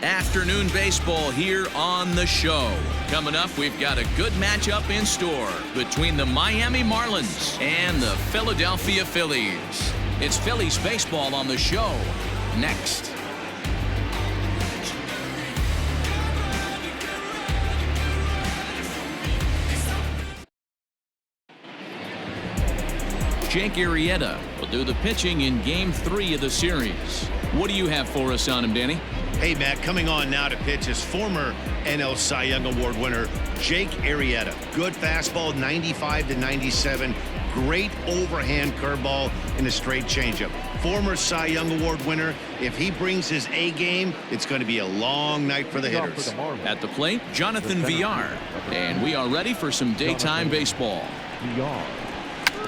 Afternoon baseball here on the show. Coming up, we've got a good matchup in store between the Miami Marlins and the Philadelphia Phillies. It's Phillies baseball on the show next. Jake Arrieta will do the pitching in Game 3 of the series. What do you have for us on him, Danny? Hey, Matt, coming on now to pitch is former NL Cy Young Award winner Jake Arrieta. Good fastball, 95 to 97. Great overhand curveball and a straight changeup. Former Cy Young Award winner. If he brings his A game, it's going to be a long night for the hitters. At the plate, Jonathan Villar. And we are ready for some daytime baseball.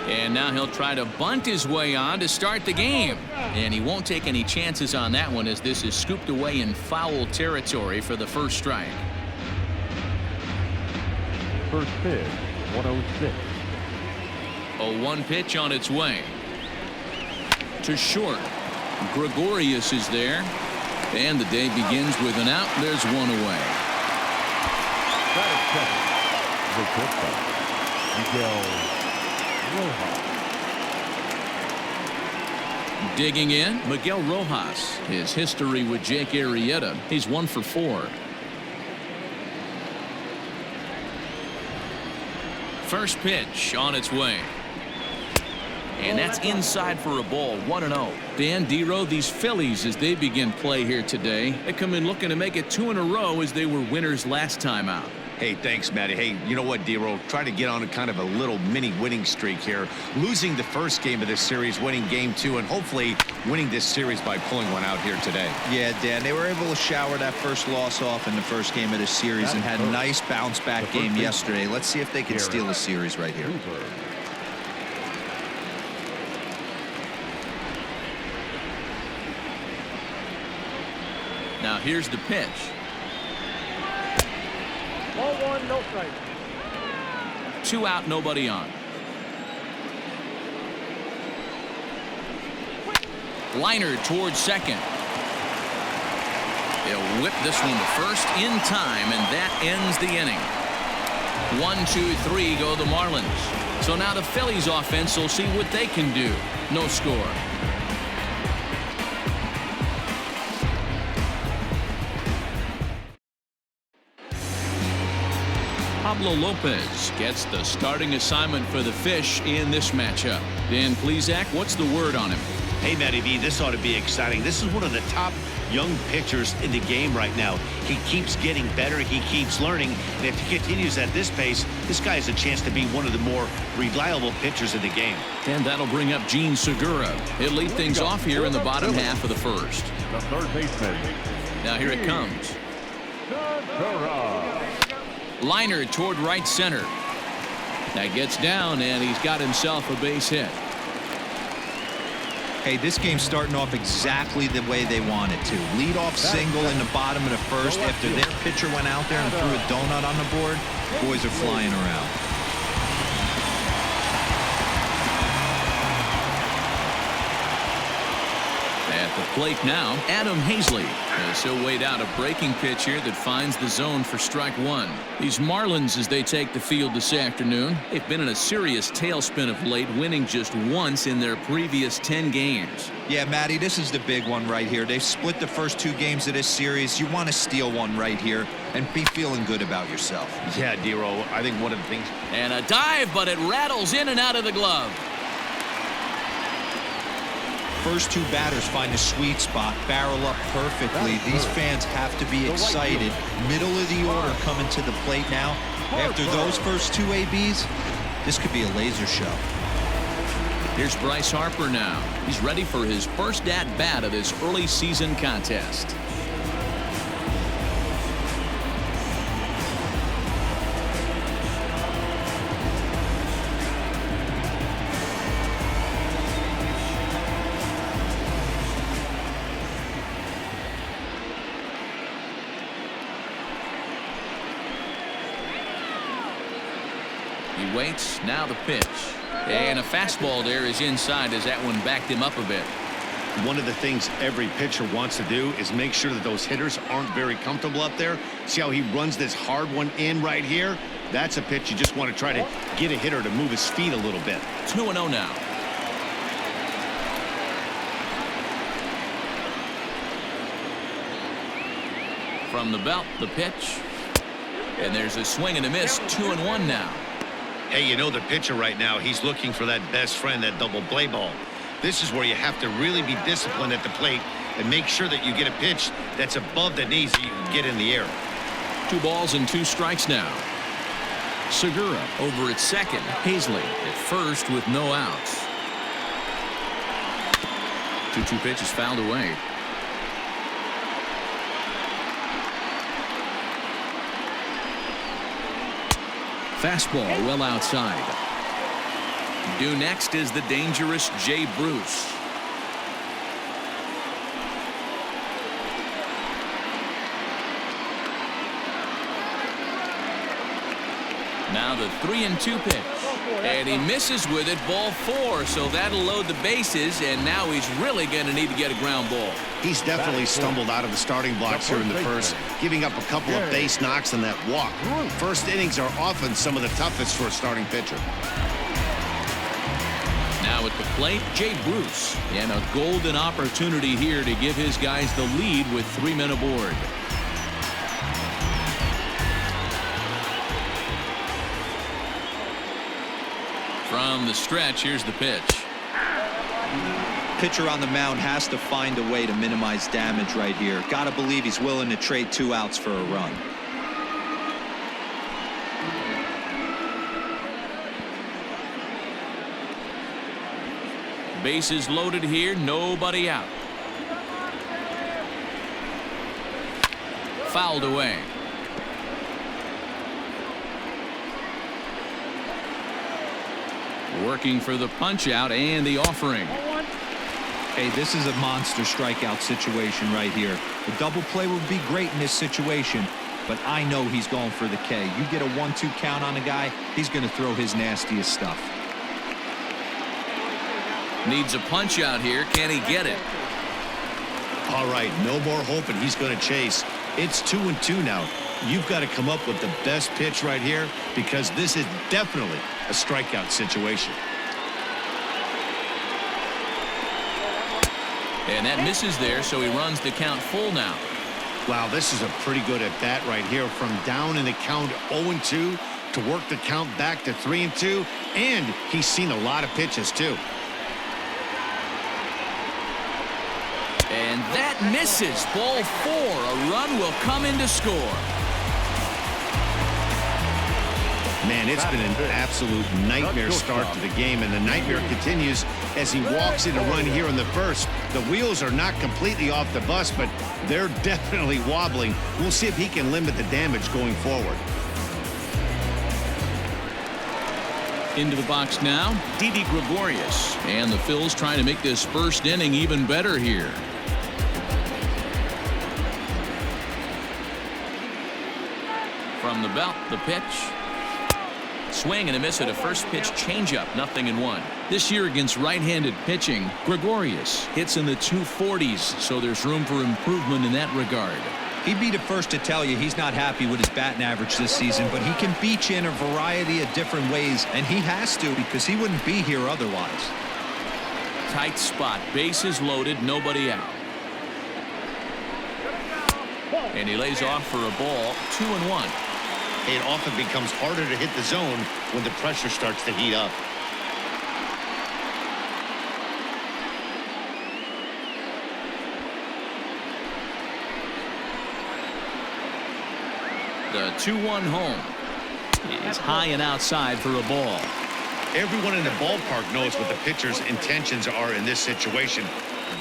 And now he'll try to bunt his way on to start the game. And he won't take any chances on that one as this is scooped away in foul territory for the first strike. First pitch, 106. A 1 pitch on its way. To short. Gregorius is there. And the day begins with an out. There's one away. Digging in, Miguel Rojas. His history with Jake Arrieta, he's 1 for 4. First pitch on its way. And that's inside for a ball, 1-0. Dan Dero, these Phillies, as they begin play here today, they come in looking to make it 2 in a row as they were winners last time out. Hey, thanks, Matty. Hey, you know what, Dero? Try to get on a kind of a little mini winning streak here. Losing the first game of this series, winning Game 2, and hopefully winning this series by pulling one out here today. Yeah, Dan, they were able to shower that first loss off in the first game of this series and had a nice bounce-back game yesterday. Let's see if they can steal the series right here. Now here's the pitch. Ball 1, no strike. 2 out, nobody on. Liner towards second. He'll whip this one to first in time, and that ends the inning. 1, 2, 3 go the Marlins. So now the Phillies offense will see what they can do. No score. Pablo Lopez gets the starting assignment for the Fish in this matchup. Dan Plesac, what's the word on him? Hey, Matty V, this ought to be exciting. This is one of the top young pitchers in the game right now. He keeps getting better. He keeps learning. And if he continues at this pace, this guy has a chance to be one of the more reliable pitchers in the game. And that'll bring up Gene Segura. He'll lead things off here in the bottom half of the first. The third baseman. Now here it comes. Liner toward right center. That gets down, and he's got himself a base hit. Hey, this game's starting off exactly the way they want it to. Lead-off single in the bottom of the first after their pitcher went out there and threw a donut on the board. Boys are flying around. At the plate now, Adam Hazley, as he'll wait out a breaking pitch here that finds the zone for strike 1. These Marlins, as they take the field this afternoon, they've been in a serious tailspin of late, winning just once in their previous 10 games. Yeah, Matty, this is the big one right here. They've split the first 2 games of this series. You want to steal one right here and be feeling good about yourself. Yeah, Dero, I think one of the things. And a dive, but it rattles in and out of the glove. First 2 batters find the sweet spot, barrel up perfectly. These fans have to be excited. Middle of the order coming to the plate now. After those first 2 ABs, this could be a laser show. Here's Bryce Harper now. He's ready for his first at-bat of this early season contest. He waits. Now the pitch. And a fastball there is inside as that one backed him up a bit. One of the things every pitcher wants to do is make sure that those hitters aren't very comfortable up there. See how he runs this hard one in right here? That's a pitch you just want to try to get a hitter to move his feet a little bit. 2-0 now. From the belt, the pitch. And there's a swing and a miss. 2-1 now. Hey, you know the pitcher right now, he's looking for that best friend, that double play ball. This is where you have to really be disciplined at the plate and make sure that you get a pitch that's above the knees that you can get in the air. 2 balls and 2 strikes now. Segura over at second. Hazley at first with no outs. 2-2 pitch is fouled away. Fastball well outside. Due next is the dangerous Jay Bruce. Now the 3-2 pitch. And he misses with it, ball 4, so that'll load the bases, and now he's really going to need to get a ground ball. He's definitely stumbled out of the starting blocks here in the first, giving up a couple of base knocks and that walk. First innings are often some of the toughest for a starting pitcher. Now at the plate, Jay Bruce, and a golden opportunity here to give his guys the lead with 3 men aboard. From the stretch, here's the pitch. Pitcher on the mound has to find a way to minimize damage right here. Got to believe he's willing to trade 2 outs for a run. Bases loaded here, nobody out. Fouled away. Working for the punch out and the offering. Hey, this is a monster strikeout situation right here. A double play would be great in this situation, but I know he's going for the K. You get a 1-2 count on a guy, he's going to throw his nastiest stuff. Needs a punch out here. Can he get it? All right, no more hoping he's going to chase. It's 2-2 now. You've got to come up with the best pitch right here, because this is definitely a strikeout situation. And that misses there, so he runs the count full now. Wow, this is a pretty good at bat right here. From down in the count 0-2 to work the count back to 3-2, and he's seen a lot of pitches too. And that misses. Ball 4. A run will come in to score. Man, it's been an absolute nightmare start to the game, and the nightmare continues as he walks in a run here in the first. The wheels are not completely off the bus, but they're definitely wobbling. We'll see if he can limit the damage going forward. Into the box now, Didi Gregorius. And the Phils trying to make this first inning even better here. From the belt, the pitch. Swing and a miss at a first pitch changeup, 0-1. This year against right-handed pitching, Gregorius hits in the 240s, so there's room for improvement in that regard. He'd be the first to tell you he's not happy with his batting average this season, but he can beat you in a variety of different ways, and he has to, because he wouldn't be here otherwise. Tight spot, bases loaded, nobody out. And he lays off for a ball, 2-1. It often becomes harder to hit the zone when the pressure starts to heat up. The 2-1 home is high and outside for a ball. Everyone in the ballpark knows what the pitcher's intentions are in this situation.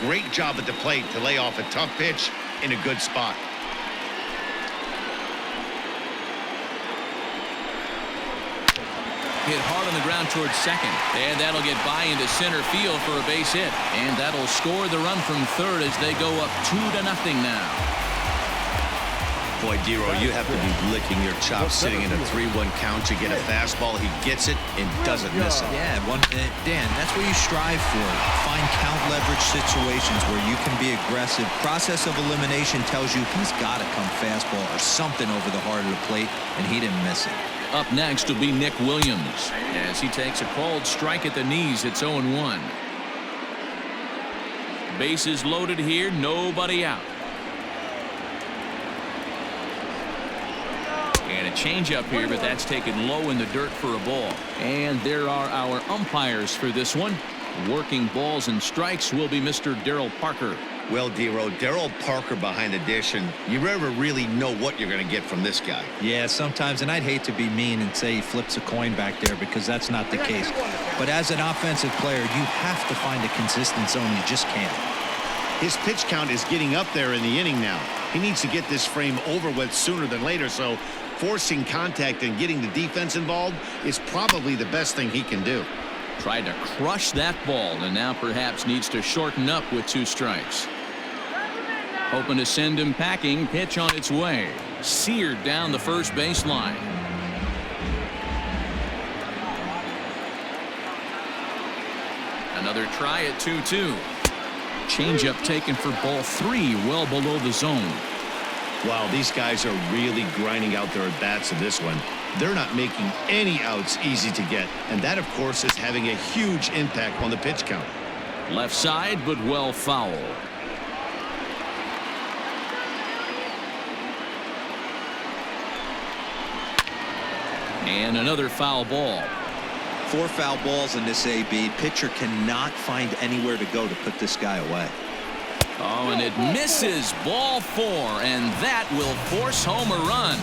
Great job at the plate to lay off a tough pitch in a good spot. Hit hard on the ground towards second, and that'll get by into center field for a base hit, and that'll score the run from third as they go up 2-0 now. Boy, Dero, you have to be licking your chops sitting in a 3-1 count. You get a fastball, he gets it and doesn't miss it. Yeah, Dan, that's what you strive for. Find count leverage situations where you can be aggressive. Process of elimination tells you he's got to come fastball or something over the heart of the plate, and he didn't miss it. Up next will be Nick Williams as he takes a called strike at the knees. It's 0-1. Bases loaded here, nobody out. And a changeup here, but that's taken low in the dirt for a ball. And there are our umpires for this one. Working balls and strikes will be Mr. Darryl Parker. Well, Dero, Darryl Parker behind the dish, and you never really know what you're going to get from this guy. Yeah, sometimes, and I'd hate to be mean and say he flips a coin back there because that's not the case. But as an offensive player, you have to find a consistent zone. You just can't. His pitch count is getting up there in the inning now. He needs to get this frame over with sooner than later, so forcing contact and getting the defense involved is probably the best thing he can do. Tried to crush that ball and now perhaps needs to shorten up with 2 strikes. Hoping to send him packing. Pitch on its way. Seared down the first baseline. Another try at 2-2. Changeup taken for ball 3, well below the zone. Wow, these guys are really grinding out their at-bats in this one. They're not making any outs easy to get, and that, of course, is having a huge impact on the pitch count. Left side, but well foul. And another foul ball. 4 foul balls in this AB. Pitcher cannot find anywhere to go to put this guy away. Oh, and it misses. Ball 4, and that will force home a run.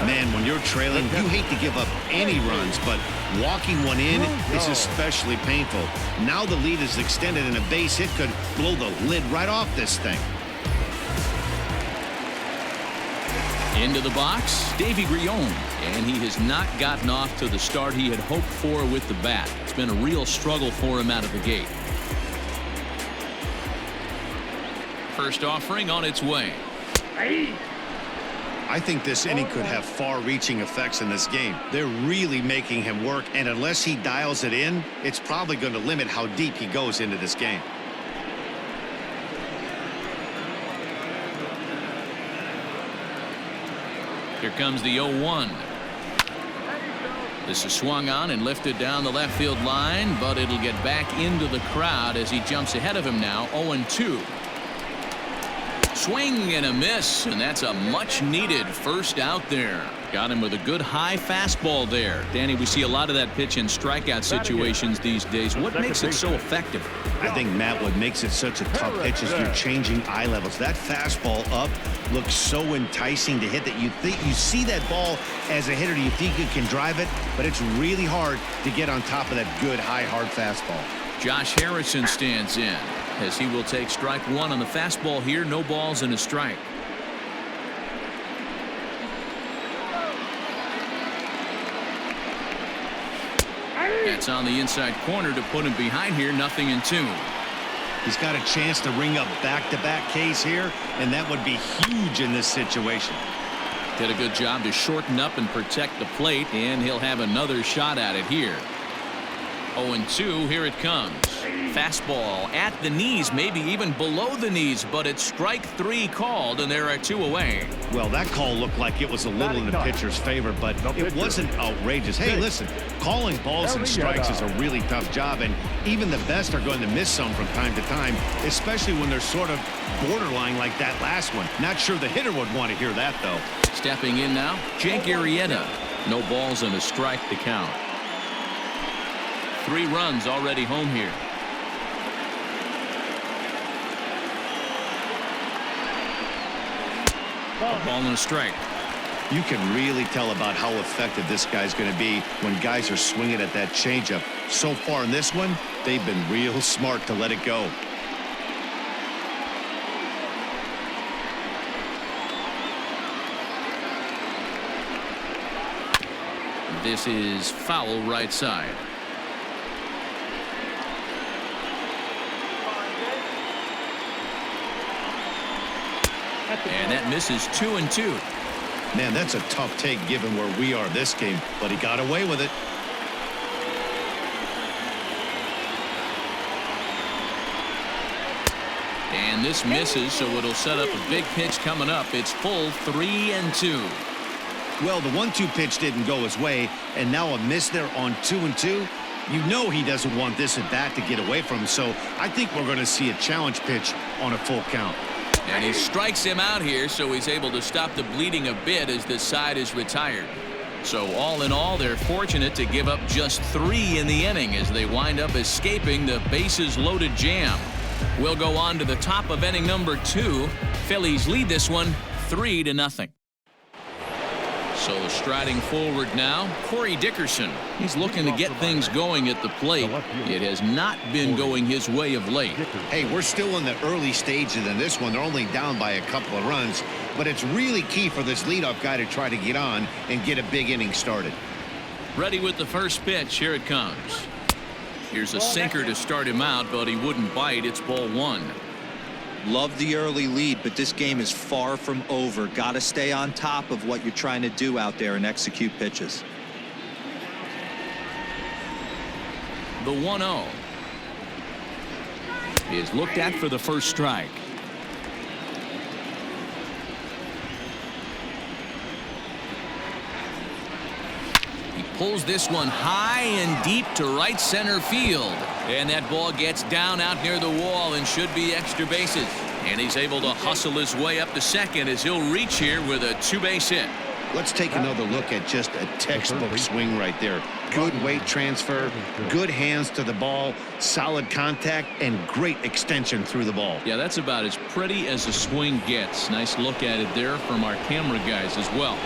Man, when you're trailing, you hate to give up any runs, but walking one in is especially painful. Now the lead is extended, and a base hit could blow the lid right off this thing. Into the box, Davy Grion, and he has not gotten off to the start he had hoped for with the bat. It's been a real struggle for him out of the gate. First offering on its way. I think this inning could have far-reaching effects in this game. They're really making him work, and unless he dials it in, it's probably going to limit how deep he goes into this game. Here comes the 0-1. This is swung on and lifted down the left field line, but it'll get back into the crowd as he jumps ahead of him now. 0-2. Swing and a miss, and that's a much-needed first out there. Got him with a good high fastball there. Danny, we see a lot of that pitch in strikeout situations these days. What makes it so effective? I think, Matt, what makes it such a tough pitch is you're changing eye levels. That fastball up looks so enticing to hit that you think you see that ball as a hitter. You think you can drive it, but it's really hard to get on top of that good high hard fastball. Josh Harrison stands in as he will take strike 1 on the fastball here. No balls and a strike. That's on the inside corner to put him behind here. 0-2. He's got a chance to ring up back-to-back Ks here, and that would be huge in this situation. Did a good job to shorten up and protect the plate, and he'll have another shot at it here. 0-2. Here it comes. Fastball at the knees, maybe even below the knees, but it's strike 3 called, and there are 2 away. Well, that call looked like it was a little in the pitcher's favor, but it wasn't outrageous. Hey, listen, calling balls and strikes is a really tough job, and even the best are going to miss some from time to time, especially when they're sort of borderline like that last one. Not sure the hitter would want to hear that, though. Stepping in now, Jake Arrieta. No balls and a strike to count. 3 runs already home here. A ball and a strike. You can really tell about how effective this guy's going to be when guys are swinging at that changeup. So far in this one, they've been real smart to let it go. This is foul right side. And that misses 2-2. Man, that's a tough take given where we are this game, but he got away with it. And this misses, so it'll set up a big pitch coming up. It's full 3-2. Well, the 1-2 pitch didn't go his way, and now a miss there on 2-2. You know he doesn't want this at bat to get away from him, so I think we're going to see a challenge pitch on a full count. And he strikes him out here, so he's able to stop the bleeding a bit as this side is retired. So all in all, they're fortunate to give up just 3 in the inning as they wind up escaping the bases-loaded jam. We'll go on to the top of inning number 2. Phillies lead this one 3-0. So striding forward now, Corey Dickerson. He's looking to get things going at the plate. It has not been going his way of late. Hey, we're still in the early stages in this one. They're only down by a couple of runs, but it's really key for this leadoff guy to try to get on and get a big inning started. Ready with the first pitch. Here it comes. Here's a sinker to start him out, but he wouldn't bite. It's ball 1. Love the early lead, but this game is far from over. Got to stay on top of what you're trying to do out there and execute pitches. The 1-0 is looked at for the first strike. He pulls this one high and deep to right center field. And that ball gets down out near the wall and should be extra bases. And he's able to hustle his way up to second as he'll reach here with a 2-base hit. Let's take another look at just a textbook swing right there. Good weight transfer, good hands to the ball, solid contact, and great extension through the ball. Yeah, that's about as pretty as a swing gets. Nice look at it there from our camera guys as well.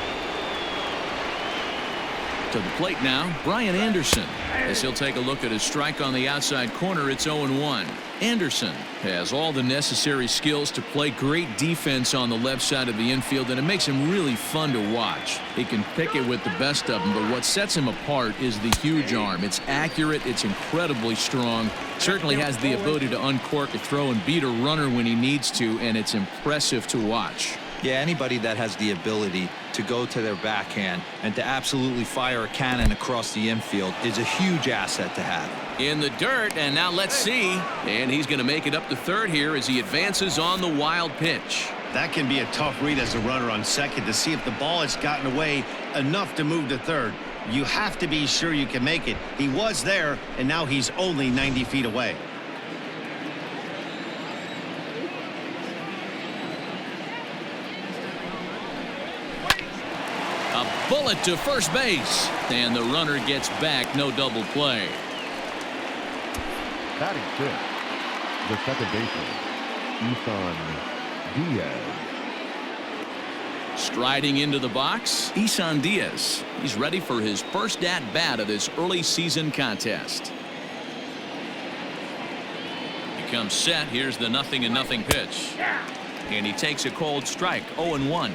To the plate now, Brian Anderson. As he'll take a look at his strike on the outside corner, it's 0-1. Anderson has all the necessary skills to play great defense on the left side of the infield, and it makes him really fun to watch. He can pick it with the best of them, but what sets him apart is the huge arm. It's accurate, it's incredibly strong, certainly has the ability to uncork a throw and beat a runner when he needs to, and it's impressive to watch. Yeah, anybody that has the ability to go to their backhand and to absolutely fire a cannon across the infield is a huge asset to have. In the dirt, and now let's see. And he's going to make it up to third here as he advances on the wild pitch. That can be a tough read as a runner on second to see if the ball has gotten away enough to move to third. You have to be sure you can make it. He was there, and now he's only 90 feet away. Bullet to first base, and the runner gets back. No double play. Batting fifth, the second baseman, Isan Diaz. Striding into the box, Isan Diaz. He's ready for his first at-bat of this early season contest. He comes set. Here's the 0-0 pitch. And he takes a cold strike, 0-1.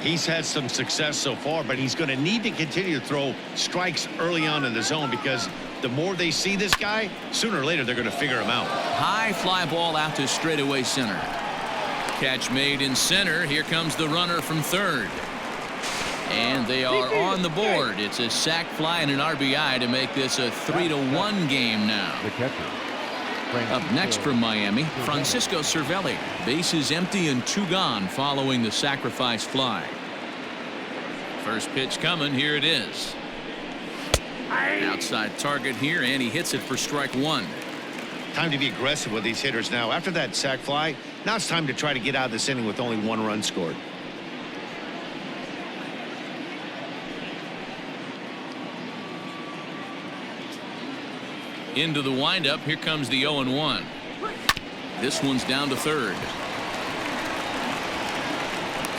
He's had some success so far, but he's going to need to continue to throw strikes early on in the zone because the more they see this guy, sooner or later they're going to figure him out. High fly ball out to straightaway center. Catch made in center. Here comes the runner from third. And they are on the board. It's a sac fly and an RBI to make this a 3-1 game now. The catcher. Up next from Miami, Francisco Cervelli. Bases empty and 2 gone following the sacrifice fly. First pitch coming. Here it is. Outside target here, and he hits it for strike 1. Time to be aggressive with these hitters now. After that sac fly, now it's time to try to get out of this inning with only 1 run scored. Into the windup. Here comes the 0-1. This one's down to third.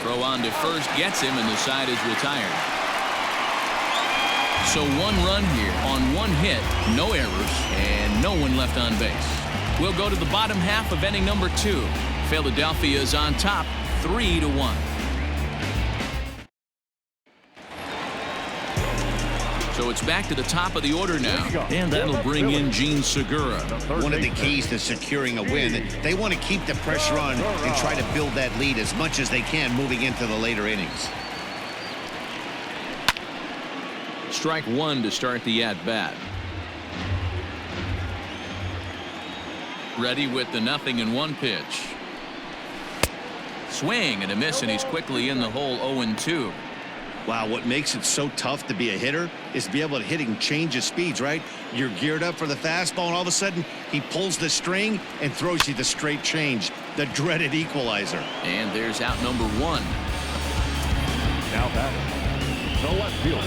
Throw on to first gets him, and the side is retired. So 1 run here on 1 hit, no errors, and no one left on base. We'll go to the bottom half of inning number 2. Philadelphia is on top, 3-1. So it's back to the top of the order now. And that'll bring in Gene Segura. One of the keys to securing a win, they want to keep the pressure on and try to build that lead as much as they can moving into the later innings. Strike one to start the at-bat. Ready with the 0-1 pitch. Swing and a miss, and he's quickly in the hole. 0-2. Wow, what makes it so tough to be a hitter is to be able to hit and change his speeds, right? You're geared up for the fastball, and all of a sudden he pulls the string and throws you the straight change, the dreaded equalizer. And there's out number one. Now batting, the left fielder,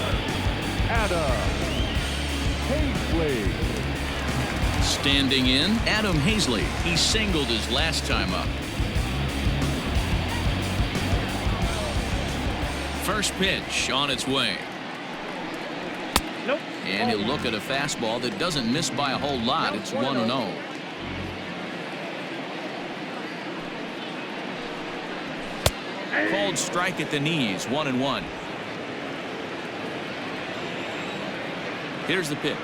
Adam Hazley. Standing in, Adam Hazley. He singled his last time up. First pitch on its way. Nope. And he'll look at a fastball that doesn't miss by a whole lot. It's 1-0. Cold strike at the knees. 1-1. Here's the pitch.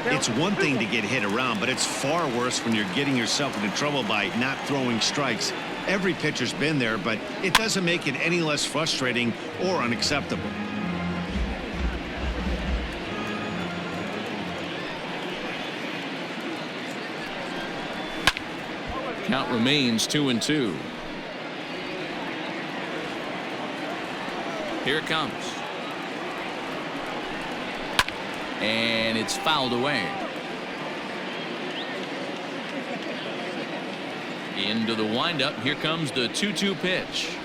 It's one thing to get hit around, but it's far worse when you're getting yourself into trouble by not throwing strikes. Every pitcher's been there, but it doesn't make it any less frustrating or unacceptable. Count remains 2-2. Here it comes. And it's fouled away. Into the windup. Here comes the 2-2 pitch.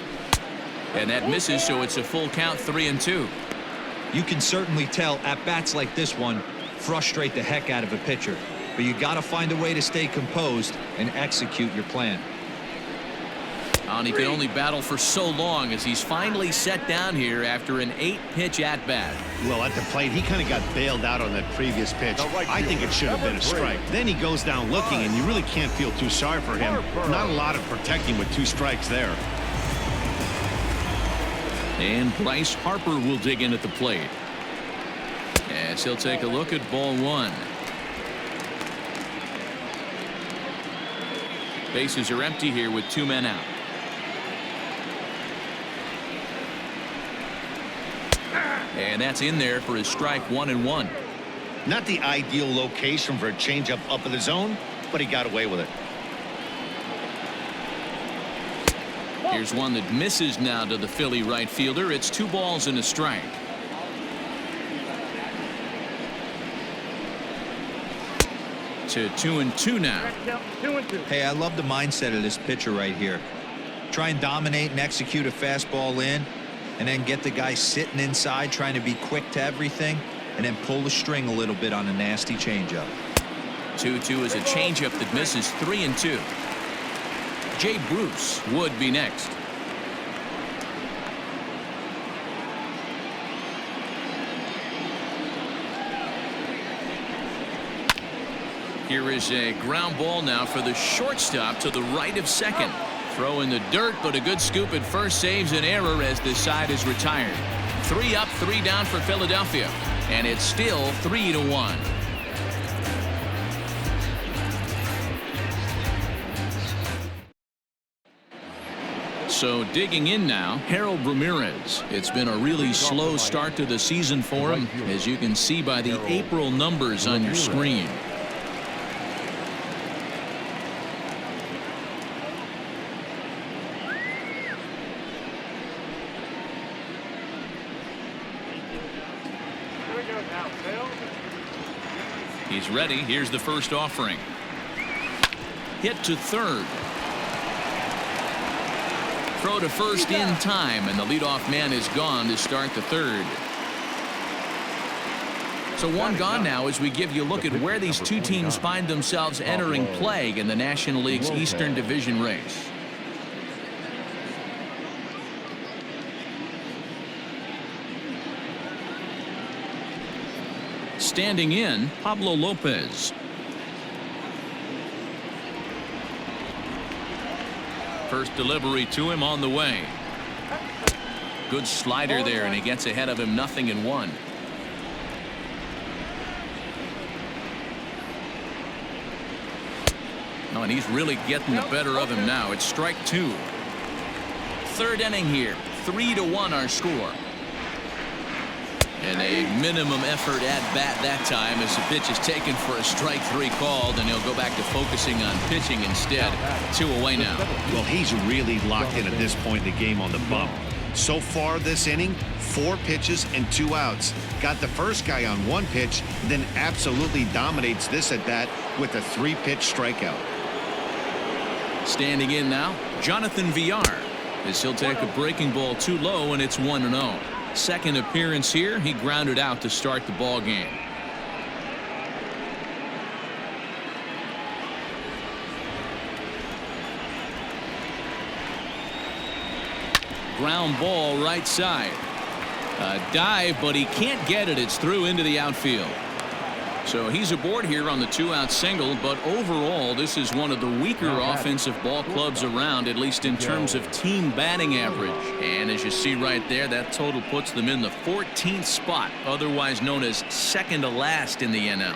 And that misses, so it's a full count. 3-2. You can certainly tell at bats like this one frustrate the heck out of a pitcher, but you got to find a way to stay composed and execute your plan. And he can only battle for so long as he's finally set down here after an 8-pitch at bat. Well, at the plate, he kind of got bailed out on that previous pitch. I think it should have been a strike. Then he goes down looking, and you really can't feel too sorry for him. Not a lot of protecting with 2 strikes there. And Bryce Harper will dig in at the plate. As he'll take a look at ball 1. Bases are empty here with 2 men out. And that's in there for his strike. 1-1. Not the ideal location for a changeup up in the zone, but he got away with it. Here's one that misses now to the Philly right fielder. It's 2 balls and a strike. To 2-2 now. 2-2. Hey, I love the mindset of this pitcher right here. Try and dominate and execute a fastball in, and then get the guy sitting inside trying to be quick to everything, and then pull the string a little bit on a nasty changeup. 2-2 is a changeup that misses. 3-2. Jay Bruce would be next. Here is a ground ball now for the shortstop to the right of second. Throw in the dirt, but a good scoop at first saves an error as this side is retired. 3 up, 3 down for Philadelphia, and it's still 3-1. So digging in now, Harold Ramirez. It's been a really slow start to the season for him, as you can see by the April numbers on your screen. He's ready. Here's the first offering. Hit to third. Throw to first in time, and the leadoff man is gone to start the third. So 1 gone now as we give you a look at where these 2 teams find themselves entering play in the National League's Eastern Division race. Standing in, Pablo Lopez. First delivery to him on the way. Good slider there, and he gets ahead of him, 0-1. Oh, and he's really getting the better of him now. It's strike 2. Third inning here. 3-1 our score. And a minimum effort at bat that time as the pitch is taken for a strike 3 called, and he'll go back to focusing on pitching instead. 2 away now. Well, he's really locked in at this point in the game on the bump. So far this inning, 4 pitches and 2 outs. Got the first guy on 1 pitch, then absolutely dominates this at bat with a 3-pitch strikeout. Standing in now, Jonathan Villar, as he'll take a breaking ball too low, and it's 1-0. Second appearance here, he grounded out to start the ball game. Ground ball right side. A dive, but he can't get it. It's through into the outfield. So he's aboard here on the 2-out single, but overall this is one of the weaker offensive ball clubs around, at least in terms of team batting average. And as you see right there, that total puts them in the 14th spot, otherwise known as second to last in the NL.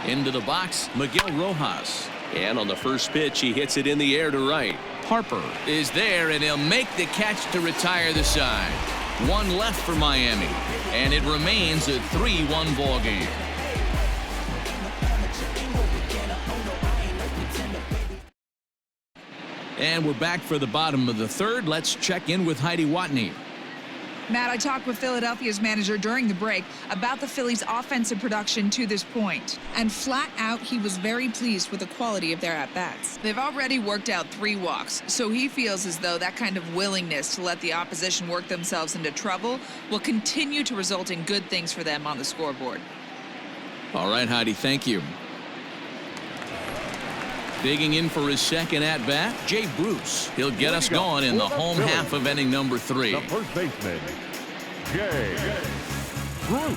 Into the box, Miguel Rojas. And on the first pitch, he hits it in the air to right. Harper is there, and he'll make the catch to retire the side. 1 left for Miami, and it remains a 3-1 ball game. And we're back for the bottom of the third. Let's check in with Heidi Watney. Matt, I talked with Philadelphia's manager during the break about the Phillies' offensive production to this point. And flat out, he was very pleased with the quality of their at-bats. They've already worked out 3 walks, so he feels as though that kind of willingness to let the opposition work themselves into trouble will continue to result in good things for them on the scoreboard. All right, Heidi, thank you. Digging in for his second at-bat, Jay Bruce. He'll get us going in the home half of inning number 3. The first baseman, Jay Bruce.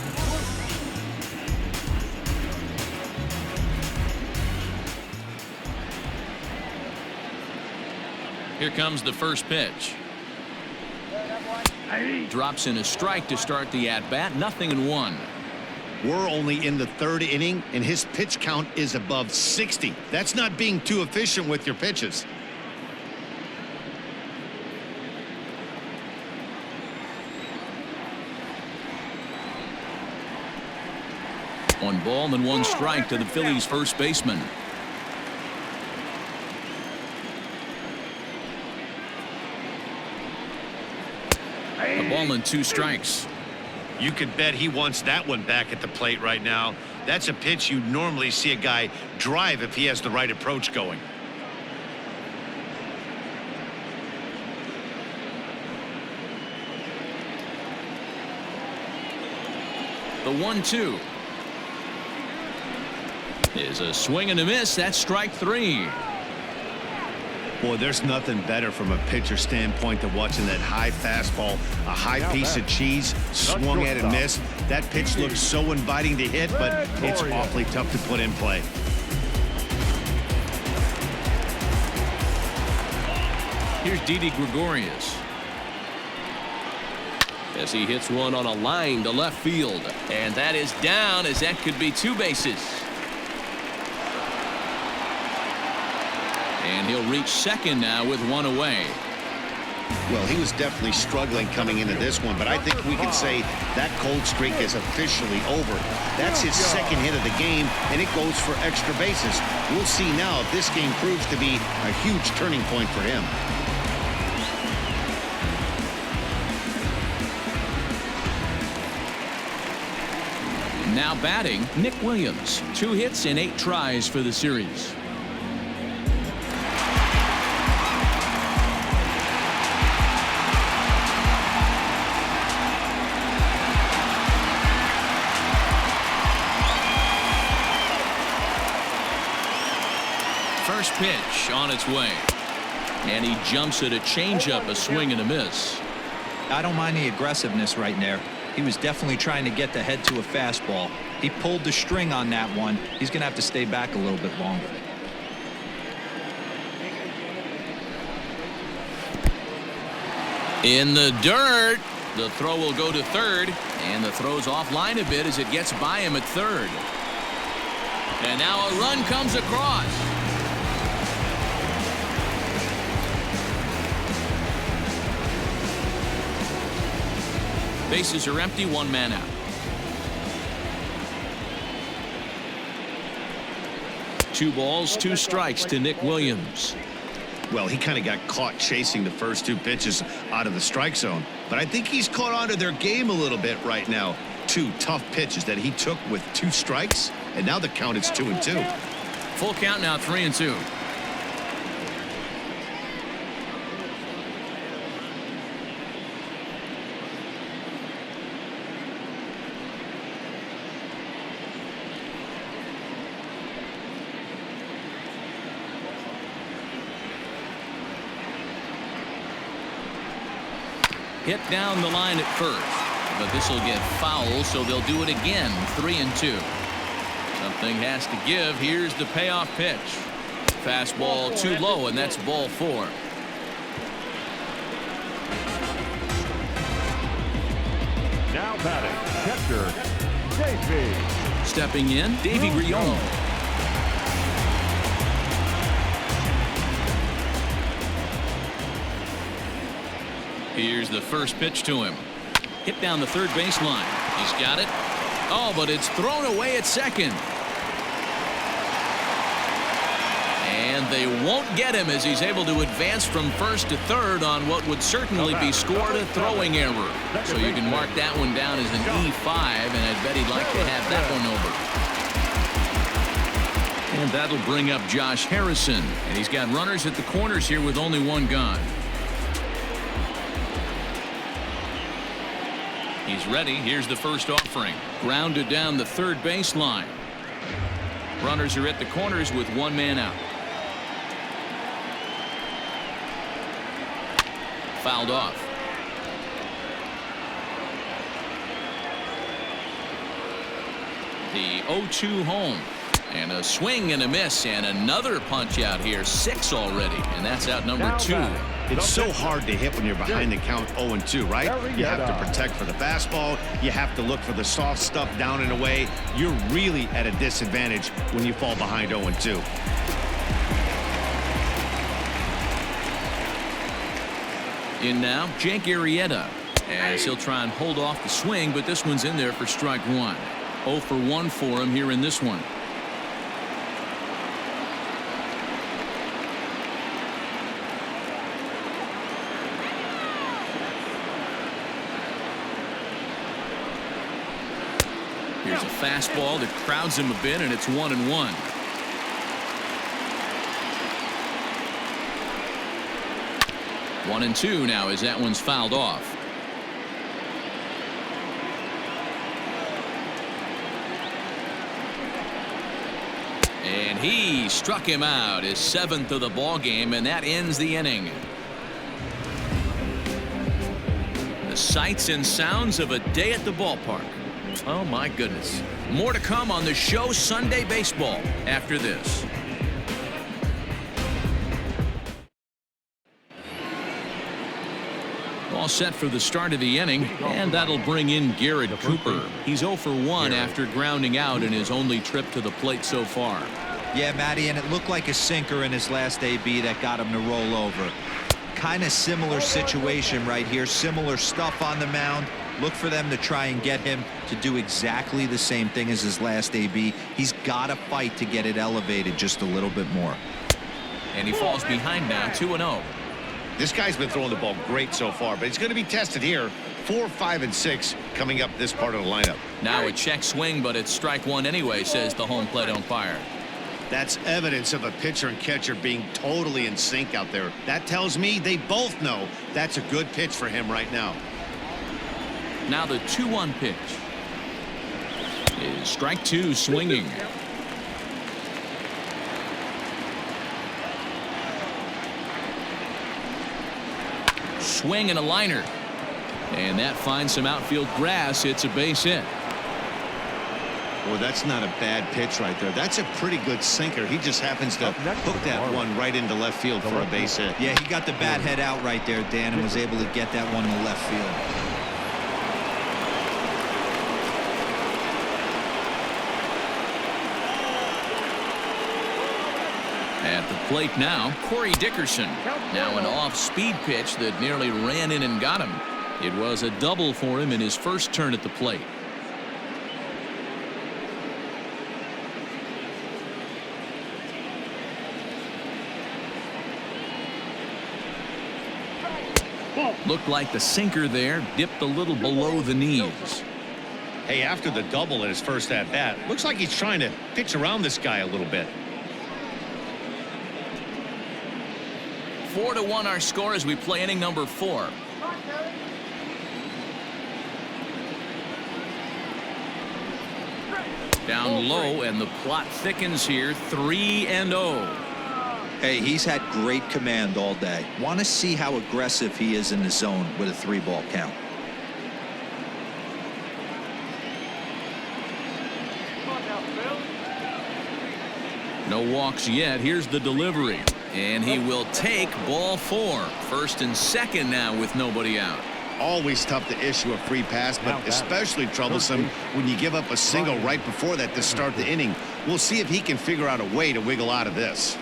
Here comes the first pitch. Drops in a strike to start the at-bat, 0-1. We're only in the 3rd inning, and his pitch count is above 60. That's not being too efficient with your pitches. 1 ball and 1 strike to the Phillies' first baseman. A ball and 2 strikes. You could bet he wants that one back at the plate right now. That's a pitch you normally see a guy drive if he has the right approach going. The 1-2 is a swing and a miss. That's strike 3. Boy, there's nothing better from a pitcher standpoint than watching that high fastball, a high piece of cheese, swung at and missed. That pitch looks so inviting to hit, but it's awfully tough to put in play. Here's Didi Gregorius as he hits one on a line to left field, and that is down, as that could be 2 bases. And he'll reach second now with 1 away. Well, he was definitely struggling coming into this one, but I think we can say that cold streak is officially over. That's his 2nd hit of the game, and it goes for extra bases. We'll see now if this game proves to be a huge turning point for him. Now batting, Nick Williams. 2 hits in 8 tries for the series. First pitch on its way. And he jumps at a changeup, a swing and a miss. I don't mind the aggressiveness right there. He was definitely trying to get the head to a fastball. He pulled the string on that one. He's going to have to stay back a little bit longer. In the dirt. The throw will go to third, and the throw's offline a bit as it gets by him at third. And now a run comes across. Bases are empty, one man out. Two balls, two strikes to Nick Williams. Well, he kind of got caught chasing the first two pitches out of the strike zone. But I think he's caught on to their game a little bit right now. Two tough pitches that he took with two strikes, and now the count is 2-2. Full count now, 3-2. Hit down the line at first, but this will get foul, so they'll do it again. 3-2. Something has to give. Here's the payoff pitch. Fastball too low, and that's ball 4. Now batting, catcher, Davey. Stepping in, Davey Grion. Here's the first pitch to him. Hit down the third baseline. He's got it. Oh, but it's thrown away at second. And they won't get him as he's able to advance from first to third on what would certainly be scored a throwing error. So you can mark that one down as an E5, and I bet he'd like to have that one over. And that'll bring up Josh Harrison. And he's got runners at the corners here with only one gone. He's ready. Here's the first offering. Grounded down the third baseline. Runners are at the corners with one man out. Fouled off. The 0-2 home. And a swing and a miss, and another punch out here. 6 already, and that's out number 2. It's so hard to hit when you're behind the count 0-2, right? You have to protect for the fastball. You have to look for the soft stuff down and away. You're really at a disadvantage when you fall behind 0-2. In now, Jake Arrieta, as he'll try and hold off the swing, but this one's in there for strike 1. 0 for 1 for him here in this one. Here's a fastball that crowds him a bit, and it's 1-1. One and two now as that one's fouled off. And he struck him out, his 7th of the ball game, and that ends the inning. The sights and sounds of a day at the ballpark. Oh, my goodness. More to come on the show Sunday Baseball after this. All set for the start of the inning, and that'll bring in Garrett Cooper. He's 0 for 1 after grounding out in his only trip to the plate so far. Yeah, Matty, and it looked like a sinker in his last AB that got him to roll over. Kind of similar situation right here. Similar stuff on the mound. Look for them to try and get him to do exactly the same thing as his last AB. He's got to fight to get it elevated just a little bit more. And he falls behind now, 2-0. This guy's been throwing the ball great so far, but he's going to be tested here. 4, 5, and 6 coming up this part of the lineup. Now a check swing, but it's strike 1 anyway, says the home plate umpire. That's evidence of a pitcher and catcher being totally in sync out there. That tells me they both know that's a good pitch for him right now. Now the 2-1 pitch is strike 2, swinging. Swing and a liner. And that finds some outfield grass. It's a base hit. Well, that's not a bad pitch right there. That's a pretty good sinker. He just happens to hook that one right into left field for a base hit. Yeah, he got the bat head out right there, Dan, and was able to get that one to left field. At the plate now, Corey Dickerson. Now an off-speed pitch that nearly ran in and got him. It was a double for him in his first turn at the plate. Looked like the sinker there dipped a little below the knees. Hey, after the double in his first at-bat, looks like he's trying to pitch around this guy a little bit. 4-1 our score as we play inning number 4. Down low, and the plot thickens here. 3-0. Hey, he's had great command all day. Want to see how aggressive he is in the zone with a 3-ball count. No walks yet. Here's the delivery. And he will take ball 4. First and second now with nobody out. Always tough to issue a free pass, but especially troublesome when you give up a single right before that to start the inning. We'll see if he can figure out a way to wiggle out of this.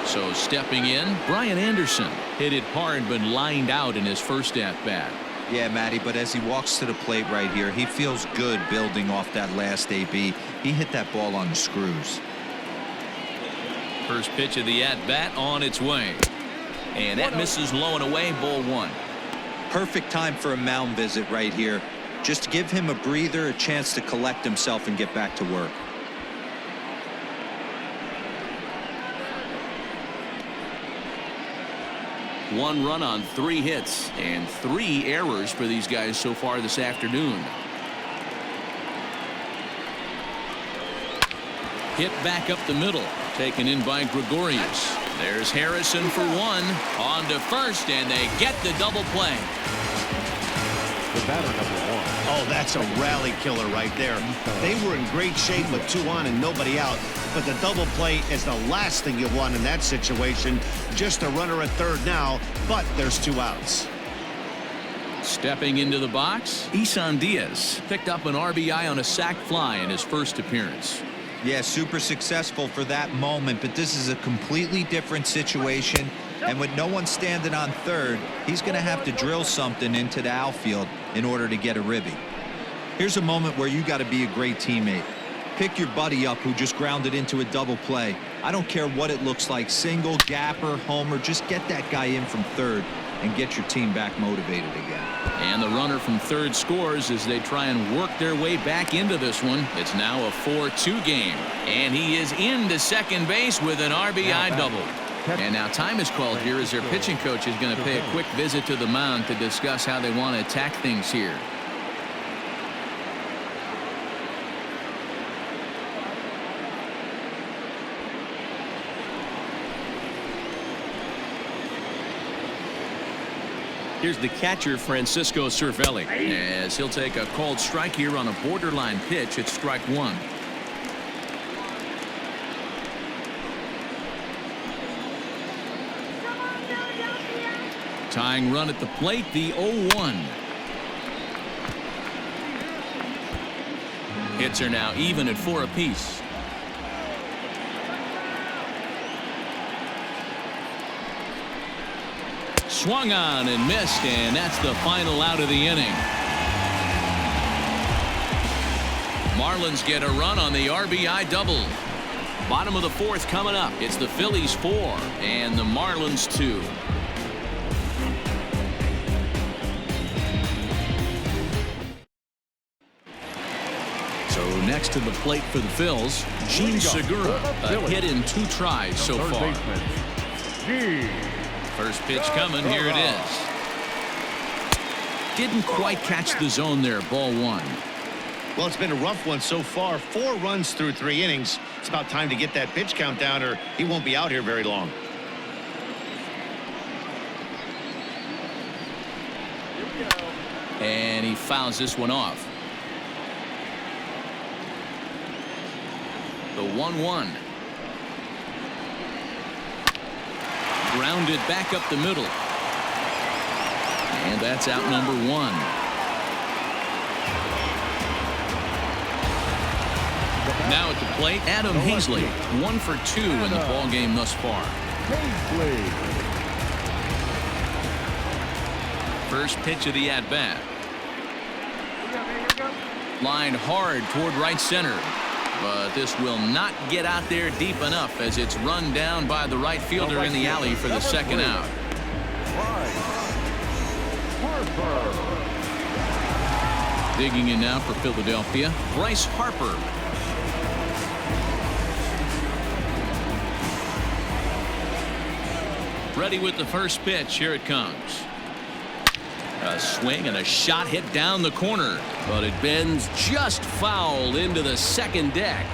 So stepping in, Brian Anderson hit it hard but lined out in his first at-bat. Yeah, Matty, but as he walks to the plate right here, he feels good building off that last AB. He hit that ball on the screws. First pitch of the at-bat on its way. And that misses low and away, ball 1. Perfect time for a mound visit right here. Just to give him a breather, a chance to collect himself and get back to work. One run on 3 hits and 3 errors for these guys so far this afternoon. Hit back up the middle, taken in by Gregorius. There's Harrison for 1. On to first, and they get the double play. The batter, number 1. Oh, that's a rally killer right there. They were in great shape with 2 on and nobody out. But the double play is the last thing you want in that situation. Just a runner at third now, but there's 2 outs. Stepping into the box, Isan Diaz picked up an RBI on a sac fly in his first appearance. Yeah, super successful for that moment, but this is a completely different situation. And with no one standing on third, he's going to have to drill something into the outfield in order to get a ribby. Here's a moment where you got to be a great teammate. Pick your buddy up who just grounded into a double play. I don't care what it looks like, single, gapper, homer, just get that guy in from third and get your team back motivated again. And the runner from third scores as they try and work their way back into this one. It's now a 4-2 game. And he is into second base with an RBI double. And now time is called here as their pitching coach is going to pay a quick visit to the mound to discuss how they want to attack things here. Here's the catcher, Francisco Cervelli, as he'll take a called strike here on a borderline pitch at strike 1. Tying run at the plate, the 0-1. Hits are now even at 4 apiece. Swung on and missed, and that's the final out of the inning. Marlins get a run on the RBI double. Bottom of the 4th coming up. It's the Phillies 4 and the Marlins 2. So next to the plate for the Phils, Gene Segura, a hit in 2 tries so far. First pitch coming, here it is. Didn't quite catch the zone there, ball 1. Well, it's been a rough one so far. 4 runs through 3 innings. It's about time to get that pitch count down or he won't be out here very long. And he fouls this one off. The 1-1. Grounded back up the middle. And that's out number 1. Now at the plate, Adam Hazley, 1 for 2 in the ball game thus far. First pitch of the at-bat. Line hard toward right center. But this will not get out there deep enough as it's run down by the right fielder in the alley for the second out. Digging in now for Philadelphia, Bryce Harper. Ready with the first pitch. Here it comes. A swing and a shot hit down the corner, but it bends just foul into the second deck.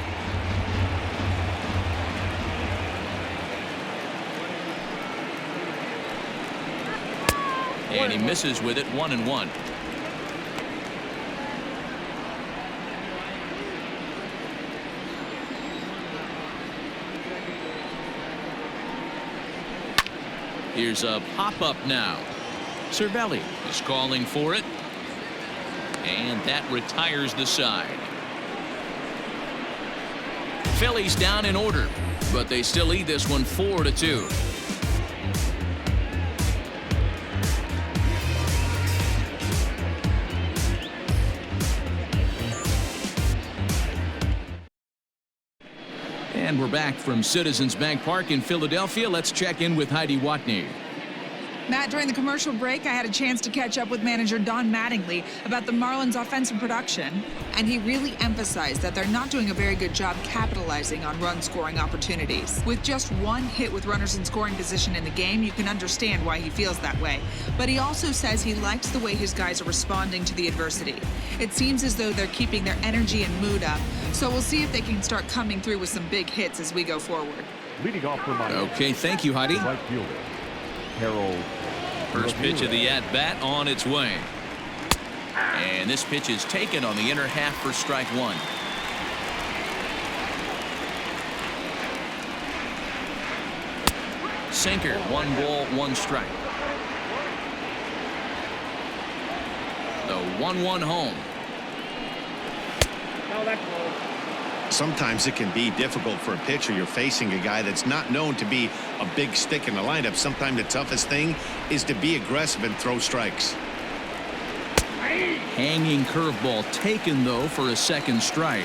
And he misses with it. 1-1. Here's a pop-up now. Cervelli is calling for it. And that retires the side. Phillies down in order, but they still lead this one 4-2. And we're back from Citizens Bank Park in Philadelphia. Let's check in with Heidi Watney. Matt, during the commercial break, I had a chance to catch up with manager Don Mattingly about the Marlins' offensive production, and he really emphasized that they're not doing a very good job capitalizing on run-scoring opportunities. With just 1 hit with runners in scoring position in the game, you can understand why he feels that way. But he also says he likes the way his guys are responding to the adversity. It seems as though they're keeping their energy and mood up, so we'll see if they can start coming through with some big hits as we go forward. Leading off for Miami. Okay, thank you, Heidi. Right fielder, Harold. First pitch of the at-bat on its way. And this pitch is taken on the inner half for strike 1. Sinker, 1 ball, 1 strike. The 1-1 home. No, that's low. Sometimes it can be difficult for a pitcher. You're facing a guy that's not known to be a big stick in the lineup. Sometimes the toughest thing is to be aggressive and throw strikes. Hanging curveball taken, though, for a second strike.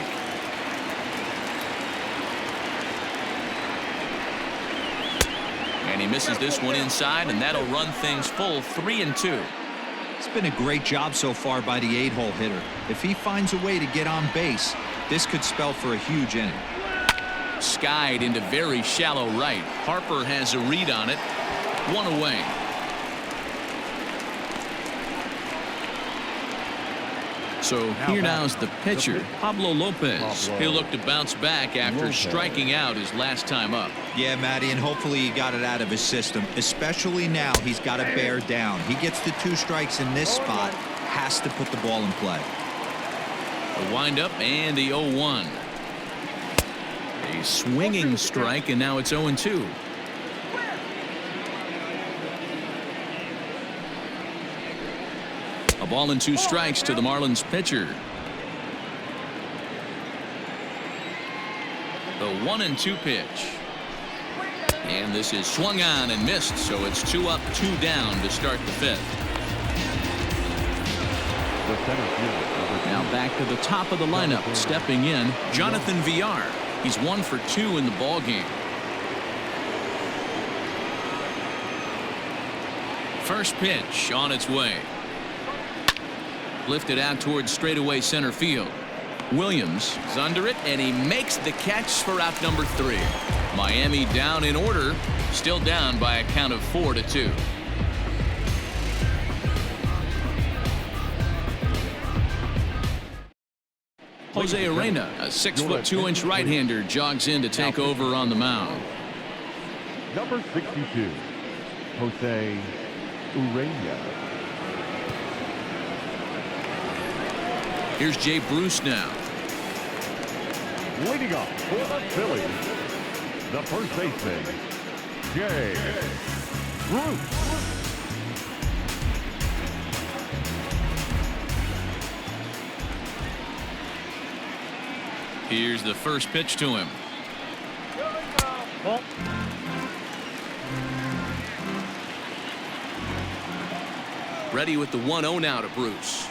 And he misses this one inside, and that'll run things full 3-2. It's been a great job so far by the 8-hole hitter. If he finds a way to get on base, this could spell for a huge inning. Skied into very shallow right. Harper has a read on it. 1 away. So here now's the pitcher, Pablo Lopez. He'll look to bounce back after striking out his last time up. Yeah, Matty, and hopefully he got it out of his system. Especially now, he's got to bear down. He gets the 2 strikes in this spot, has to put the ball in play. The windup and the 0-1. A swinging strike, and now it's 0-2. A ball and 2 strikes to the Marlins pitcher. The 1-2 pitch. And this is swung on and missed, so it's 2 up, 2 down to start the 5th. Now back to the top of the lineup, stepping in, Jonathan Villar. He's 1 for 2 in the ball game. First pitch on its way. Lifted out towards straightaway center field. Williams is under it, and he makes the catch for out number 3. Miami down in order, still down by a count of 4-2. Jose Arena, a 6'2" right-hander, jogs in to take over on the mound. Number 62, Jose Urena. Here's Jay Bruce now. Leading up for the Phillies, the first baseman, Jay Bruce. Here's the first pitch to him. Ball. Ready with the 1-0 now to Bruce.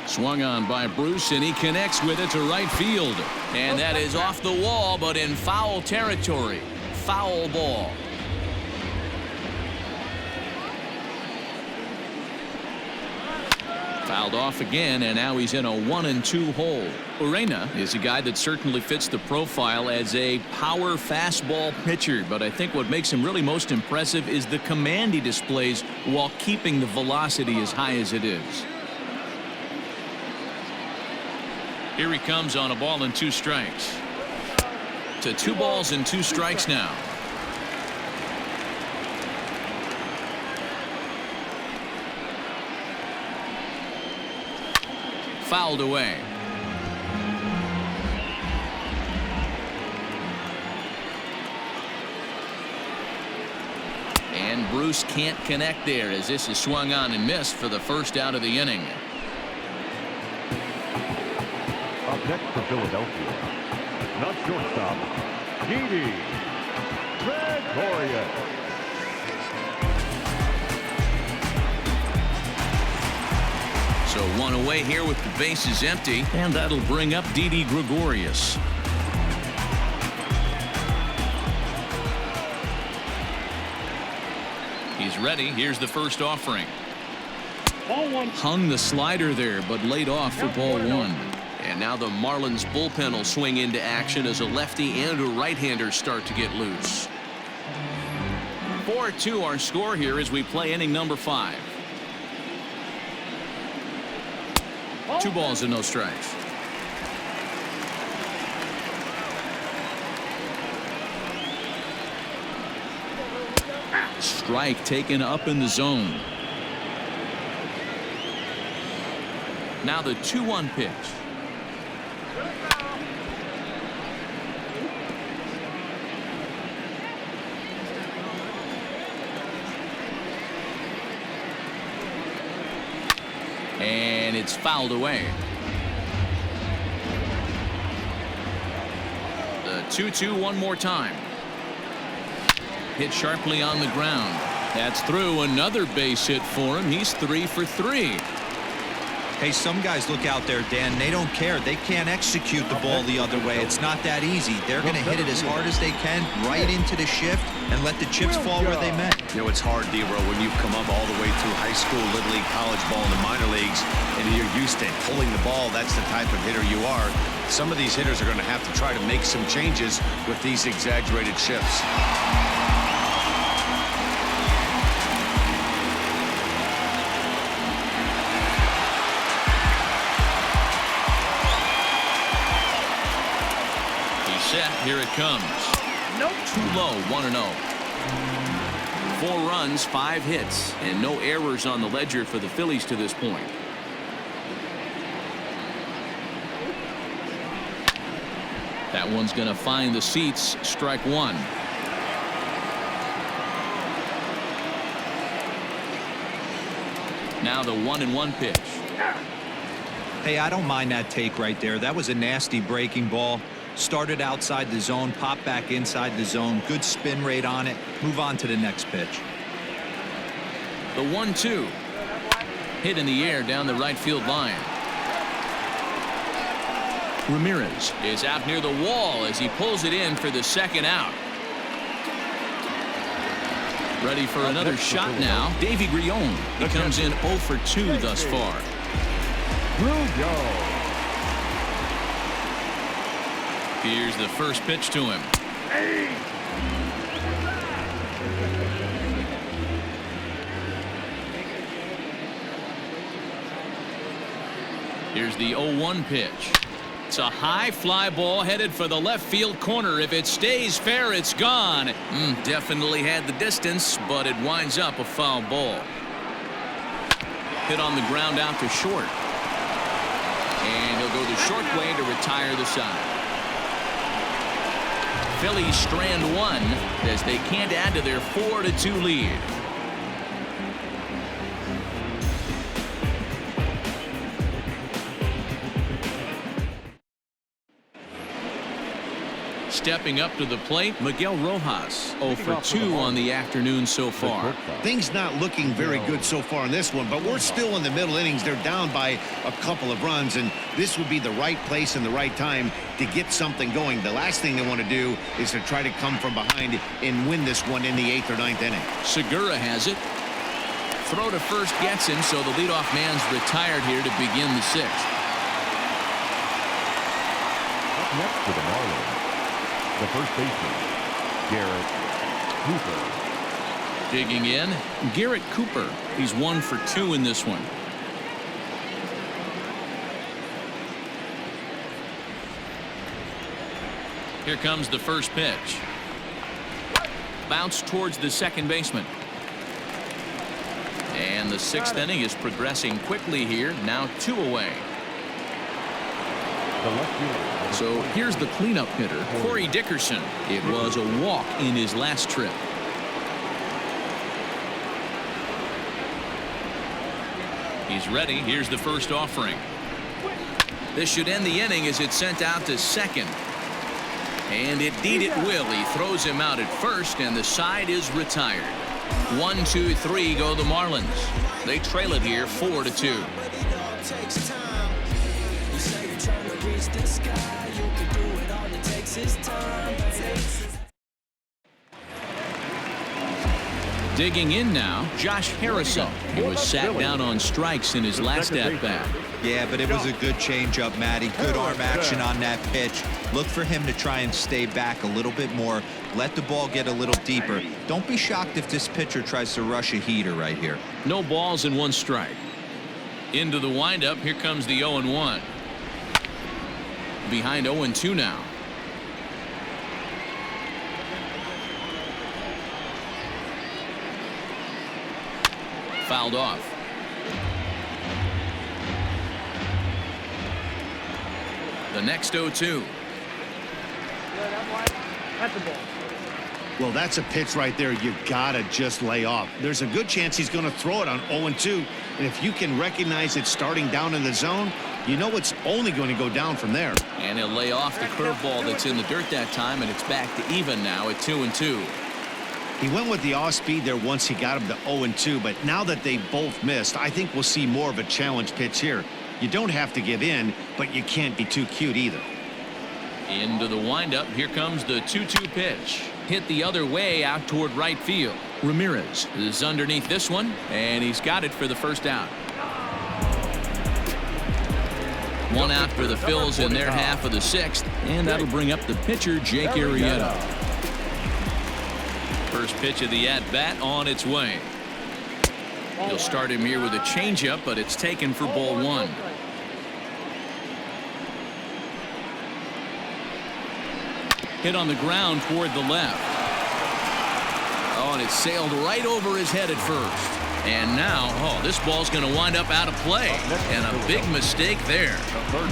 Swung on by Bruce, and he connects with it to right field. And that is off the wall, but in foul territory. Foul ball. Fouled off again, and now he's in a 1-2 hole. Urena is a guy that certainly fits the profile as a power fastball pitcher, but I think what makes him really most impressive is the command he displays while keeping the velocity as high as it is. Here he comes on a ball and 2 strikes. To 2 balls and 2 strikes now. Fouled away. And Bruce can't connect there as this is swung on and missed for the first out of the inning. Up next for Philadelphia, not shortstop, Didi Gregorius. So 1 away here with the bases empty, and that'll bring up Didi Gregorius. He's ready. Here's the first offering. Ball 1. Hung the slider there, but laid off for ball 1. And now the Marlins bullpen will swing into action as a lefty and a right-hander start to get loose. 4-2 our score here as we play inning number 5. 2 balls and no strikes. Strike taken up in the zone. Now the 2-1 pitch. And it's fouled away. The 2-2 one more time. Hit sharply on the ground. That's through. Another base hit for him. He's 3 for 3. Hey, some guys look out there, Dan. They don't care. They can't execute the ball the other way. It's not that easy. They're going to hit it as hard as they can right into the shift and let the chips fall where they meant. You know, it's hard, D-Row, when you've come up all the way through high school, Little League, college ball, and the minor leagues, and you're used to pulling the ball. That's the type of hitter you are. Some of these hitters are going to have to try to make some changes with these exaggerated shifts. Set. Here it comes. Nope. Too low. 1-0. 4 runs, 5 hits, and no errors on the ledger for the Phillies to this point. That one's going to find the seats. Strike 1. Now the 1-1 pitch. Hey, I don't mind that take right there. That was a nasty breaking ball. Started outside the zone, popped back inside the zone. Good spin rate on it. Move on to the next pitch. The 1-2. Hit in the air down the right field line. Ramirez is out near the wall as he pulls it in for the second out. Ready for another shot now. Davy Grion. He comes in 0 for 2 thus far. Here's the first pitch to him. Here's the 0-1 pitch. It's a high fly ball headed for the left field corner. If it stays fair, it's gone. Definitely had the distance, but it winds up a foul ball. Hit on the ground out to short. And he'll go the short way to retire the side. Phillies strand one as they can't add to their 4-2 lead. Stepping up to the plate, Miguel Rojas, 0 for 2 on the afternoon so far. Things not looking very good so far in this one, but we're still in the middle innings. They're down by a couple of runs, and this would be the right place and the right time to get something going. The last thing they want to do is to try to come from behind and win this one in the 8th or 9th inning. Segura has it. Throw to first gets him, so the leadoff man's retired here to begin the 6th. Up next to the Marlins, the first baseman, Garrett Cooper. Digging in, Garrett Cooper. He's 1 for 2 in this one. Here comes the first pitch. Bounce towards the second baseman. And the 6th inning is progressing quickly here. Now 2 away. So here's the cleanup hitter, Corey Dickerson. It was a walk in his last trip. He's ready. Here's the first offering. This should end the inning as it's sent out to second. And indeed it will. He throws him out at first, and the side is retired. 1, 2, 3 go the Marlins. They trail it here 4-2. Digging in now, Josh Harrison. He was sat down on strikes in his last at-bat. Yeah, but it was a good changeup, Matty. Good arm action on that pitch. Look for him to try and stay back a little bit more. Let the ball get a little deeper. Don't be shocked if this pitcher tries to rush a heater right here. No balls and 1 strike. Into the windup. Here comes the 0-1. Behind 0-2 now. Fouled off. The next 0-2. That's a ball. Well, that's a pitch right there you gotta just lay off. There's a good chance he's going to throw it on 0-2, and if you can recognize it starting down in the zone, you know it's only going to go down from there. And he'll lay off the curveball that's in the dirt that time, and it's back to even now at 2-2. He went with the off speed there once he got him to 0-2, but now that they both missed, I think we'll see more of a challenge pitch here. You don't have to give in, but you can't be too cute either. Into the windup. Here comes the 2-2 pitch. Hit the other way out toward right field. Ramirez is underneath this one, and he's got it for the first out. 1 out for the Phils in their half of the 6th, and that'll bring up the pitcher, Jake Arrieta. First pitch of the at-bat on its way. He'll start him here with a changeup, but it's taken for ball 1. Hit on the ground toward the left. Oh, and it sailed right over his head at first. And now, this ball's going to wind up out of play. And a big mistake there.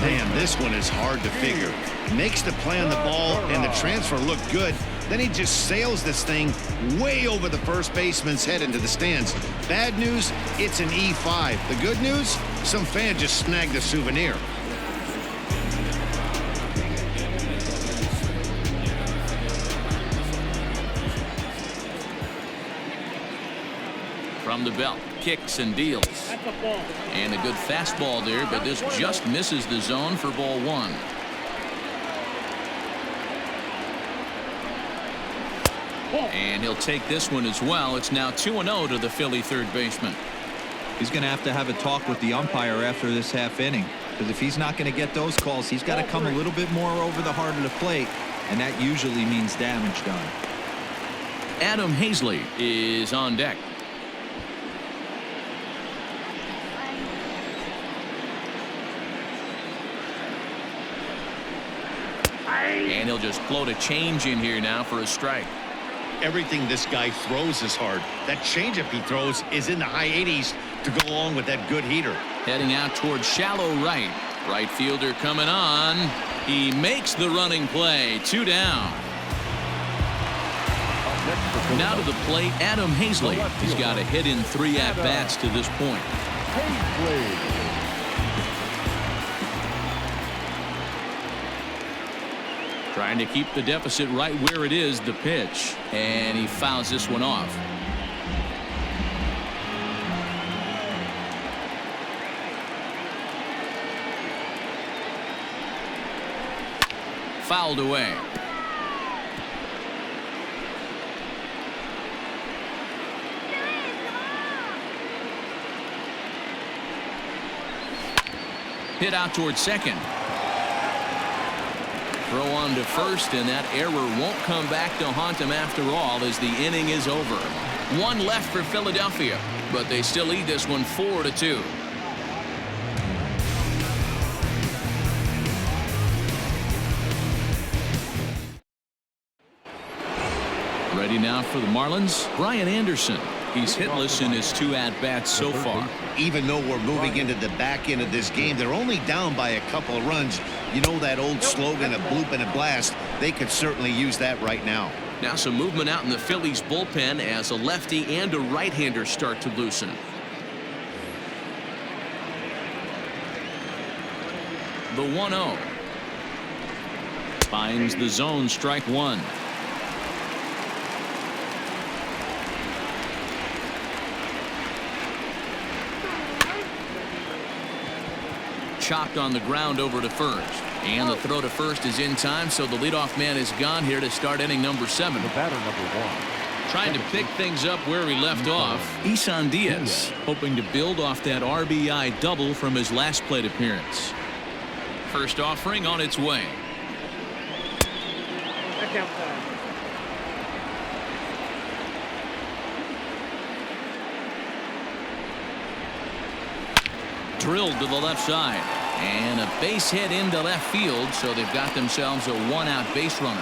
Man, this one is hard to figure. Makes the play on the ball, and the transfer looked good. Then he just sails this thing way over the first baseman's head into the stands. Bad news, it's an E5. The good news, some fan just snagged a souvenir. From the belt, kicks and deals. That's a ball. And a good fastball there, but this just misses the zone for ball 1. And he'll take this one as well. It's now 2-0 to the Philly third baseman. He's going to have a talk with the umpire after this half inning, because if he's not going to get those calls, he's got to come a little bit more over the heart of the plate, and that usually means damage done. Adam Hazley is on deck. And he'll just float a change in here now for a strike. Everything this guy throws is hard. That changeup he throws is in the high 80s to go along with that good heater. Heading out towards shallow right. Right fielder coming on. He makes the running play. 2 down. Now to the plate, Adam Hazley. He's got a hit in 3 at-bats to this point. Trying to keep the deficit right where it is. The pitch, and he fouls this one off. Fouled away. Hit out towards second. Throw on to first, and that error won't come back to haunt him after all as the inning is over. 1 left for Philadelphia, but they still lead this one 4-2. Ready now for the Marlins, Brian Anderson. He's hitless in his 2 at-bats so far. Even though we're moving into the back end of this game, they're only down by a couple of runs. You know that old slogan, a bloop and a blast. They could certainly use that right now. Now some movement out in the Phillies bullpen as a lefty and a right-hander start to loosen. The 1-0. Finds the zone, strike 1. Chopped on the ground over to first, and the throw to first is in time, so the leadoff man is gone here to start inning number 7. The batter number 1. Trying to pick things up where he left off, Isan Diaz, hoping to build off that RBI double from his last plate appearance. First offering on its way. Back outside. Drilled to the left side, and a base hit into left field, so they've got themselves a 1-out base runner.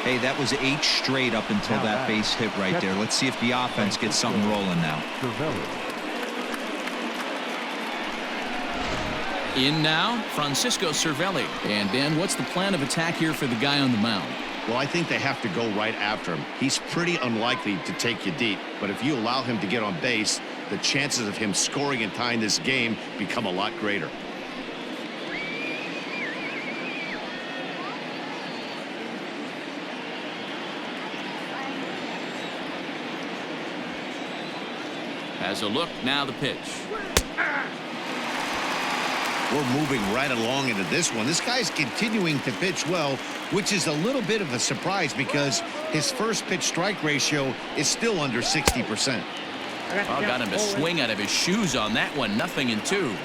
Hey, that was 8 straight up until that base hit right there. Let's see if the offense gets something rolling now. In now, Francisco Cervelli. And Dan, what's the plan of attack here for the guy on the mound? Well, I think they have to go right after him. He's pretty unlikely to take you deep, but if you allow him to get on base, the chances of him scoring and tying this game become a lot greater. Has a look, now the pitch. We're moving right along into this one. This guy's continuing to pitch well, which is a little bit of a surprise because his first pitch strike ratio is still under 60%. Got him to swing out of his shoes on that one. 0-2.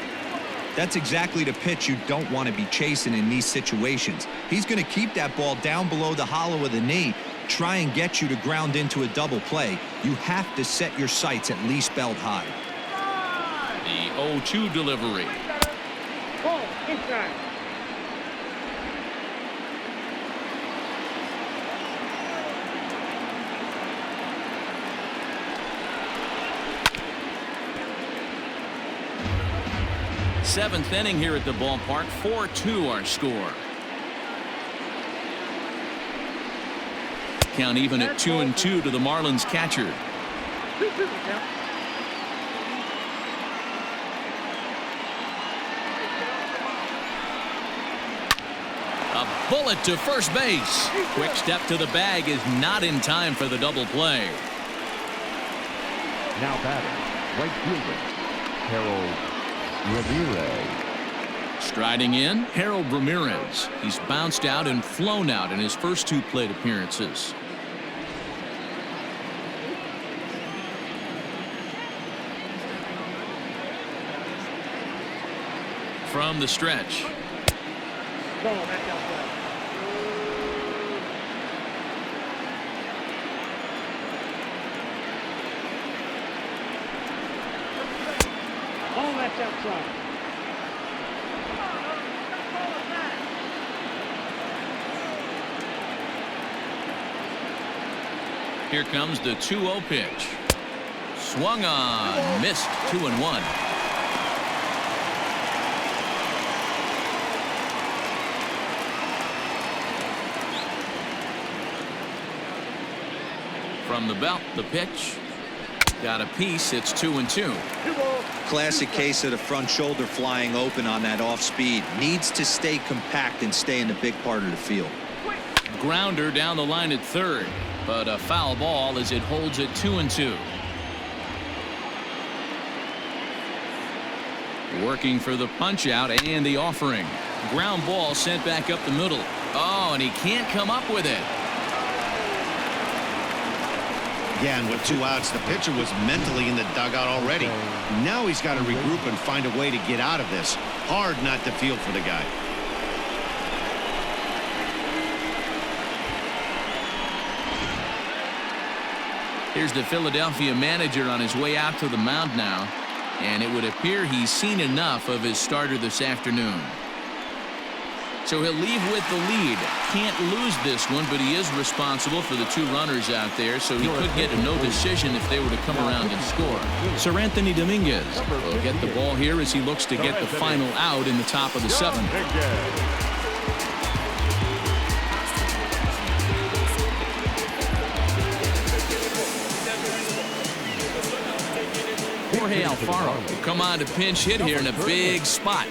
That's exactly the pitch you don't want to be chasing in these situations. He's going to keep that ball down below the hollow of the knee, try and get you to ground into a double play. You have to set your sights at least belt high. The 0-2 delivery. Ball inside. Seventh inning here at the ballpark. 4-2 our score. Count even at 2-2 to the Marlins catcher. A bullet to first base. Quick step to the bag is not in time for the double play. Now batting, right fielder, Harold Ramirez. Striding in, Harold Ramirez. He's bounced out and flown out in his first 2 plate appearances. From the stretch. Ball back outside. Ball left outside. Here comes the 2-0 pitch. Swung on, missed. 2-1. From the belt, the pitch. Got a piece. It's 2-2. Classic case of the front shoulder flying open on that off speed. Needs to stay compact and stay in the big part of the field. Grounder down the line at third, but a foul ball as it holds it 2-2. Working for the punch out and the offering. Ground ball sent back up the middle. Oh, and he can't come up with it. Yeah, and with 2 outs, the pitcher was mentally in the dugout already. Now he's got to regroup and find a way to get out of this. Hard not to feel for the guy. Here's the Philadelphia manager on his way out to the mound now, and it would appear he's seen enough of his starter this afternoon. So he'll leave with the lead. Can't lose this one, but he is responsible for the 2 runners out there, so he could get a no decision if they were to come around and score. Sir Anthony Dominguez will get the ball here as he looks to get the final out in the top of the 7th. Jorge Alfaro will come on to pinch hit here in a big spot.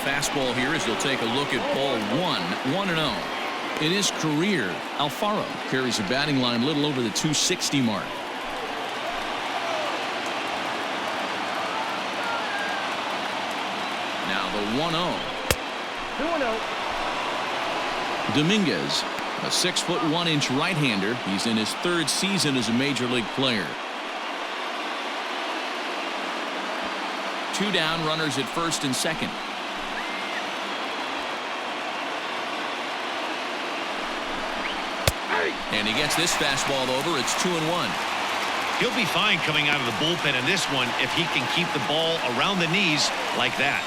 Fastball here as he'll take a look at ball 1-0. In his career, Alfaro carries a batting line a little over the 260 mark. Now the 1-0. 2-0. Dominguez, a 6'1" right-hander. He's in his 3rd season as a major league player. 2 down, runners at first and second. And he gets this fastball over. It's 2-1. He'll be fine coming out of the bullpen in this one if he can keep the ball around the knees like that.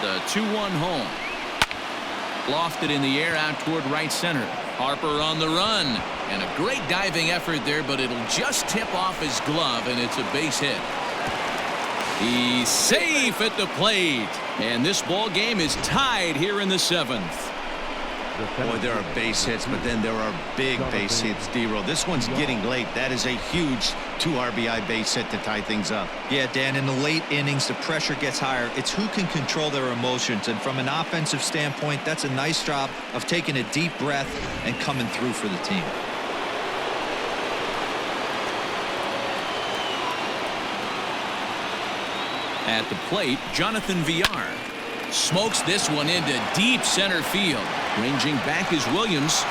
The 2-1 home. Lofted in the air out toward right center. Harper on the run. And a great diving effort there, but it'll just tip off his glove, and it's a base hit. He's safe at the plate. And this ball game is tied here in the 7th. Boy, there are base hits, but then there are big base hits, D-Roll. This one's getting late. That is a huge 2 RBI base hit to tie things up. Yeah, Dan, in the late innings, the pressure gets higher. It's who can control their emotions. And from an offensive standpoint, that's a nice job of taking a deep breath and coming through for the team. At the plate, Jonathan Villar smokes this one into deep center field. Ranging back is Williams.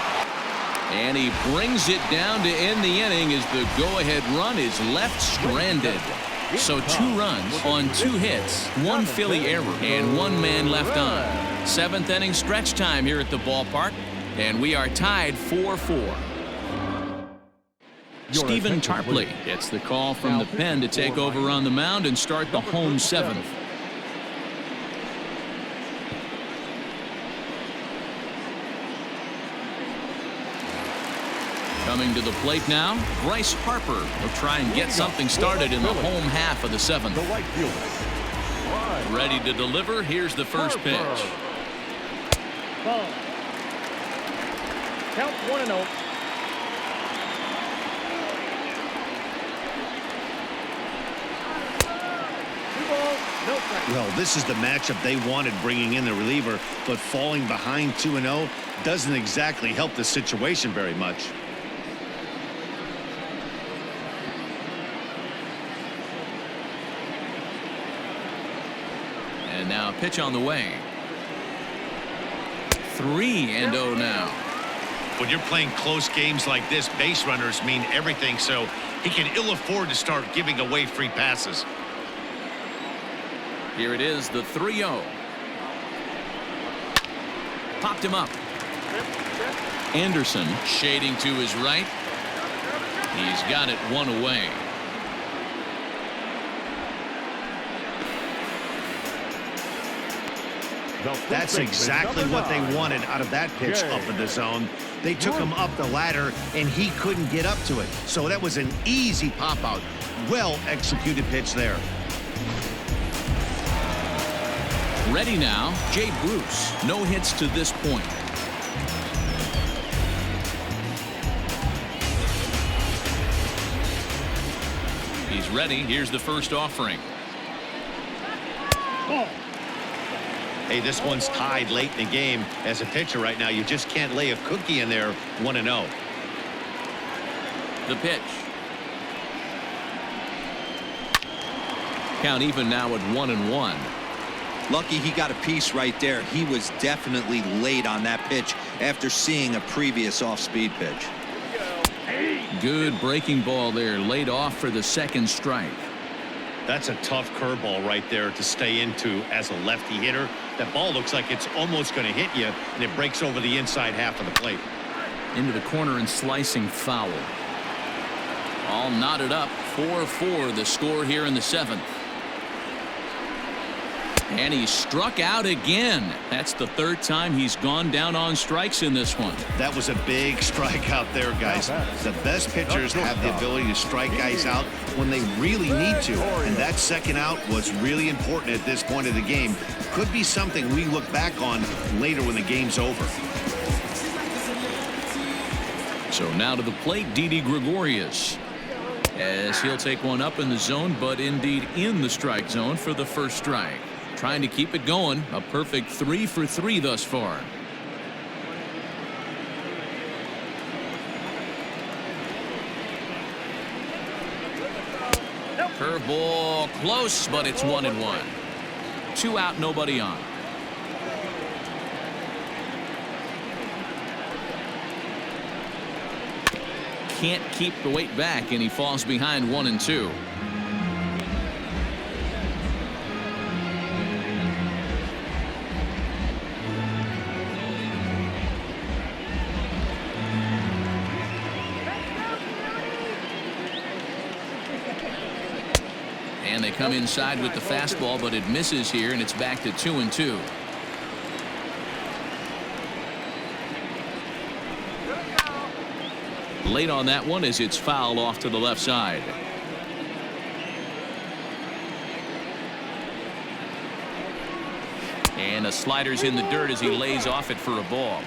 And he brings it down to end the inning as the go-ahead run is left stranded. So 2 runs on 2 hits, 1 Philly error, and 1 man left on. 7th inning stretch time here at the ballpark, and we are tied 4-4. Stephen Tarpley gets the call from the pen to take over on the mound and start the home 7th. Coming to the plate now, Bryce Harper will try and get something started in the home half of the 7th. Ready to deliver. Here's the first pitch. Ball. Count 1-0. Well, this is the matchup they wanted, bringing in the reliever, but falling behind 2-0 doesn't exactly help the situation very much. And now a pitch on the way. 3-0 now. When you're playing close games like this, base runners mean everything, so he can ill afford to start giving away free passes. Here it is, the 3-0. Popped him up. Anderson shading to his right. He's got it 1 away. That's exactly what they wanted out of that pitch up in the zone. They took him up the ladder, and he couldn't get up to it. So that was an easy pop-out. Well-executed pitch there. Ready now, Jay Bruce. No hits to this point. He's ready. Here's the first offering. Hey, this one's tied late in the game. As a pitcher right now, you just can't lay a cookie in there 1-0. The pitch. Count even now at 1-1. Lucky he got a piece right there. He was definitely late on that pitch after seeing a previous off-speed pitch. Good breaking ball there, laid off for the second strike. That's a tough curveball right there to stay into as a lefty hitter. That ball looks like it's almost going to hit you, and it breaks over the inside half of the plate. Into the corner and slicing foul. All knotted up. 4-4 the score here in the seventh. And he struck out again. That's the third time he's gone down on strikes in this one. That was a big strikeout there, guys. The best pitchers have the ability to strike guys out when they really need to. And that second out was really important at this point of the game. Could be something we look back on later when the game's over. So now to the plate, Didi Gregorius. As he'll take one up in the zone, but indeed in the strike zone for the first strike. Trying to keep it going. A perfect 3 for 3 thus far. Curveball close, but it's 1-1. 2 out, nobody on. Can't keep the weight back, and he falls behind 1-2. And they come inside with the fastball, but it misses here, and it's back to 2-2. Late on that one as it's fouled off to the left side. And a slider's in the dirt as he lays off it for a ball.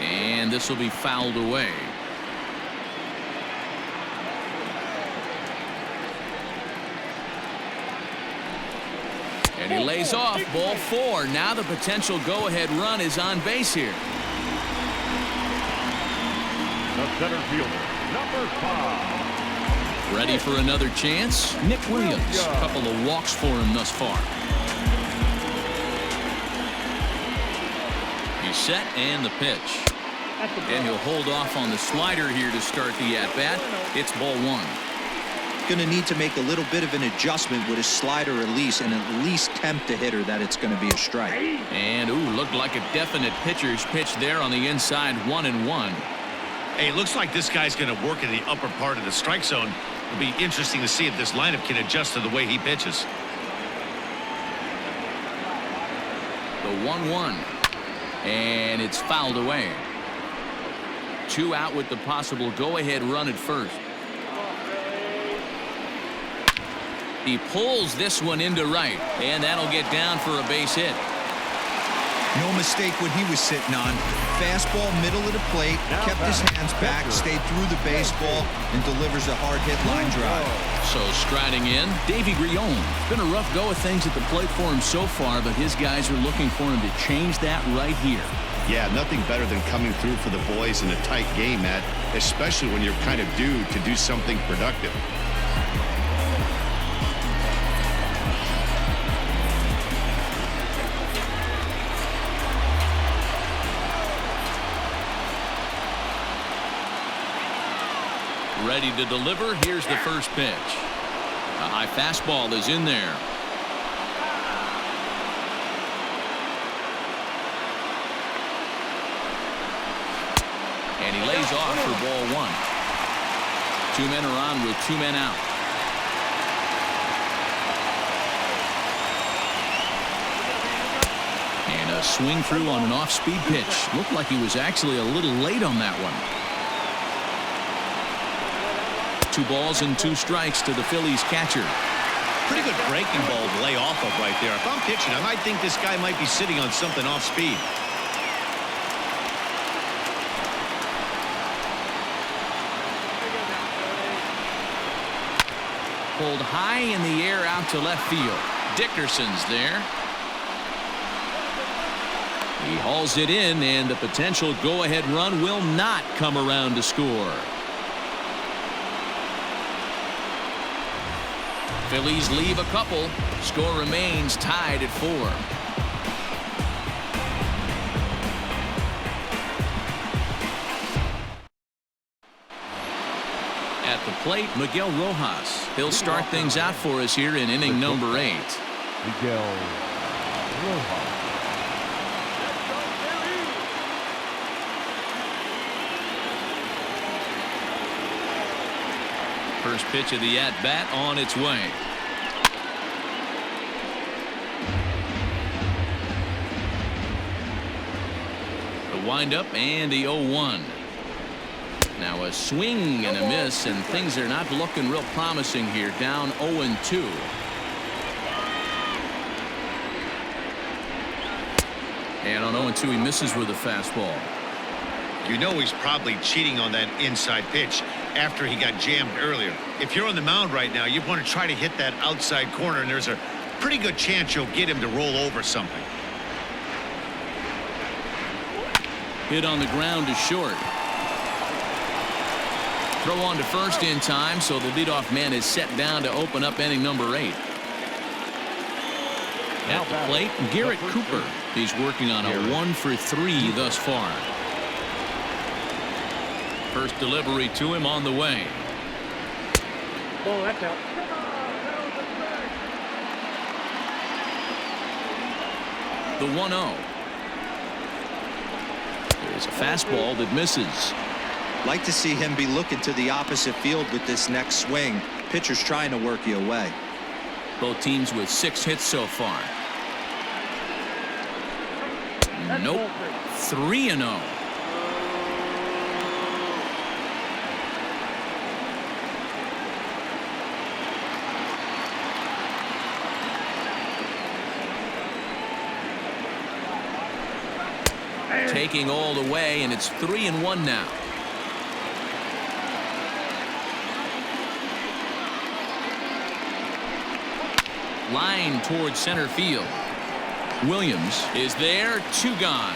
And this will be fouled away. And he lays off. Ball 4. Now the potential go-ahead run is on base here. The center fielder, number 5. Ready for another chance? Nick Williams. A couple of walks for him thus far. He's set, and the pitch. And he'll hold off on the slider here to start the at-bat. It's ball 1. Going to need to make a little bit of an adjustment with his slider release and at least tempt the hitter that it's going to be a strike. And looked like a definite pitcher's pitch there on the inside. 1-1. Hey, it looks like this guy's going to work in the upper part of the strike zone. It'll be interesting to see if this lineup can adjust to the way he pitches. The 1-1. And it's fouled away. 2 out with the possible go-ahead run at first. He pulls this one into right, and that'll get down for a base hit. No mistake what he was sitting on. Fastball middle of the plate, kept his hands back, stayed through the baseball, and delivers a hard hit line drive. So striding in, Davey Grion. Been a rough go of things at the plate for him so far, but his guys are looking for him to change that right here. Yeah, nothing better than coming through for the boys in a tight game, Matt, especially when you're kind of due to do something productive. Ready to deliver. Here's the first pitch. A high fastball is in there. And he lays off for ball 1. 2 men are on with 2 men out. A swing through on an off-speed pitch. Looked like he was actually a little late on that one. 2 balls and 2 strikes to the Phillies catcher. Pretty good breaking ball to lay off of right there. If I'm pitching, I might think this guy might be sitting on something off speed. Pulled high in the air out to left field. Dickerson's there. He hauls it in, and the potential go-ahead run will not come around to score. Phillies leave a couple. Score remains tied at 4. At the plate, Miguel Rojas. He'll start things out for us here in inning number 8. Miguel Rojas. First pitch of the at-bat on its way. The windup and the 0-1. Now a swing and a miss, and things are not looking real promising here. Down 0-2. And on 0-2 he misses with a fastball. You know he's probably cheating on that inside pitch after he got jammed earlier. If you're on the mound right now, you want to try to hit that outside corner, and there's a pretty good chance you'll get him to roll over something. Hit on the ground to short. Throw on to first in time, so the leadoff man is set down to open up inning number 8. At the plate, Garrett Cooper. He's working on a 1-for-3 thus far. First delivery to him on the way. Ball, that's out. The 1-0. There's a fastball that misses. Like to see him be looking to the opposite field with this next swing. Pitcher's trying to work you away. Both teams with 6 hits so far. Nope. 3-0. Taking all the way, and it's 3-1 now. Line towards center field. Williams is there. 2 gone.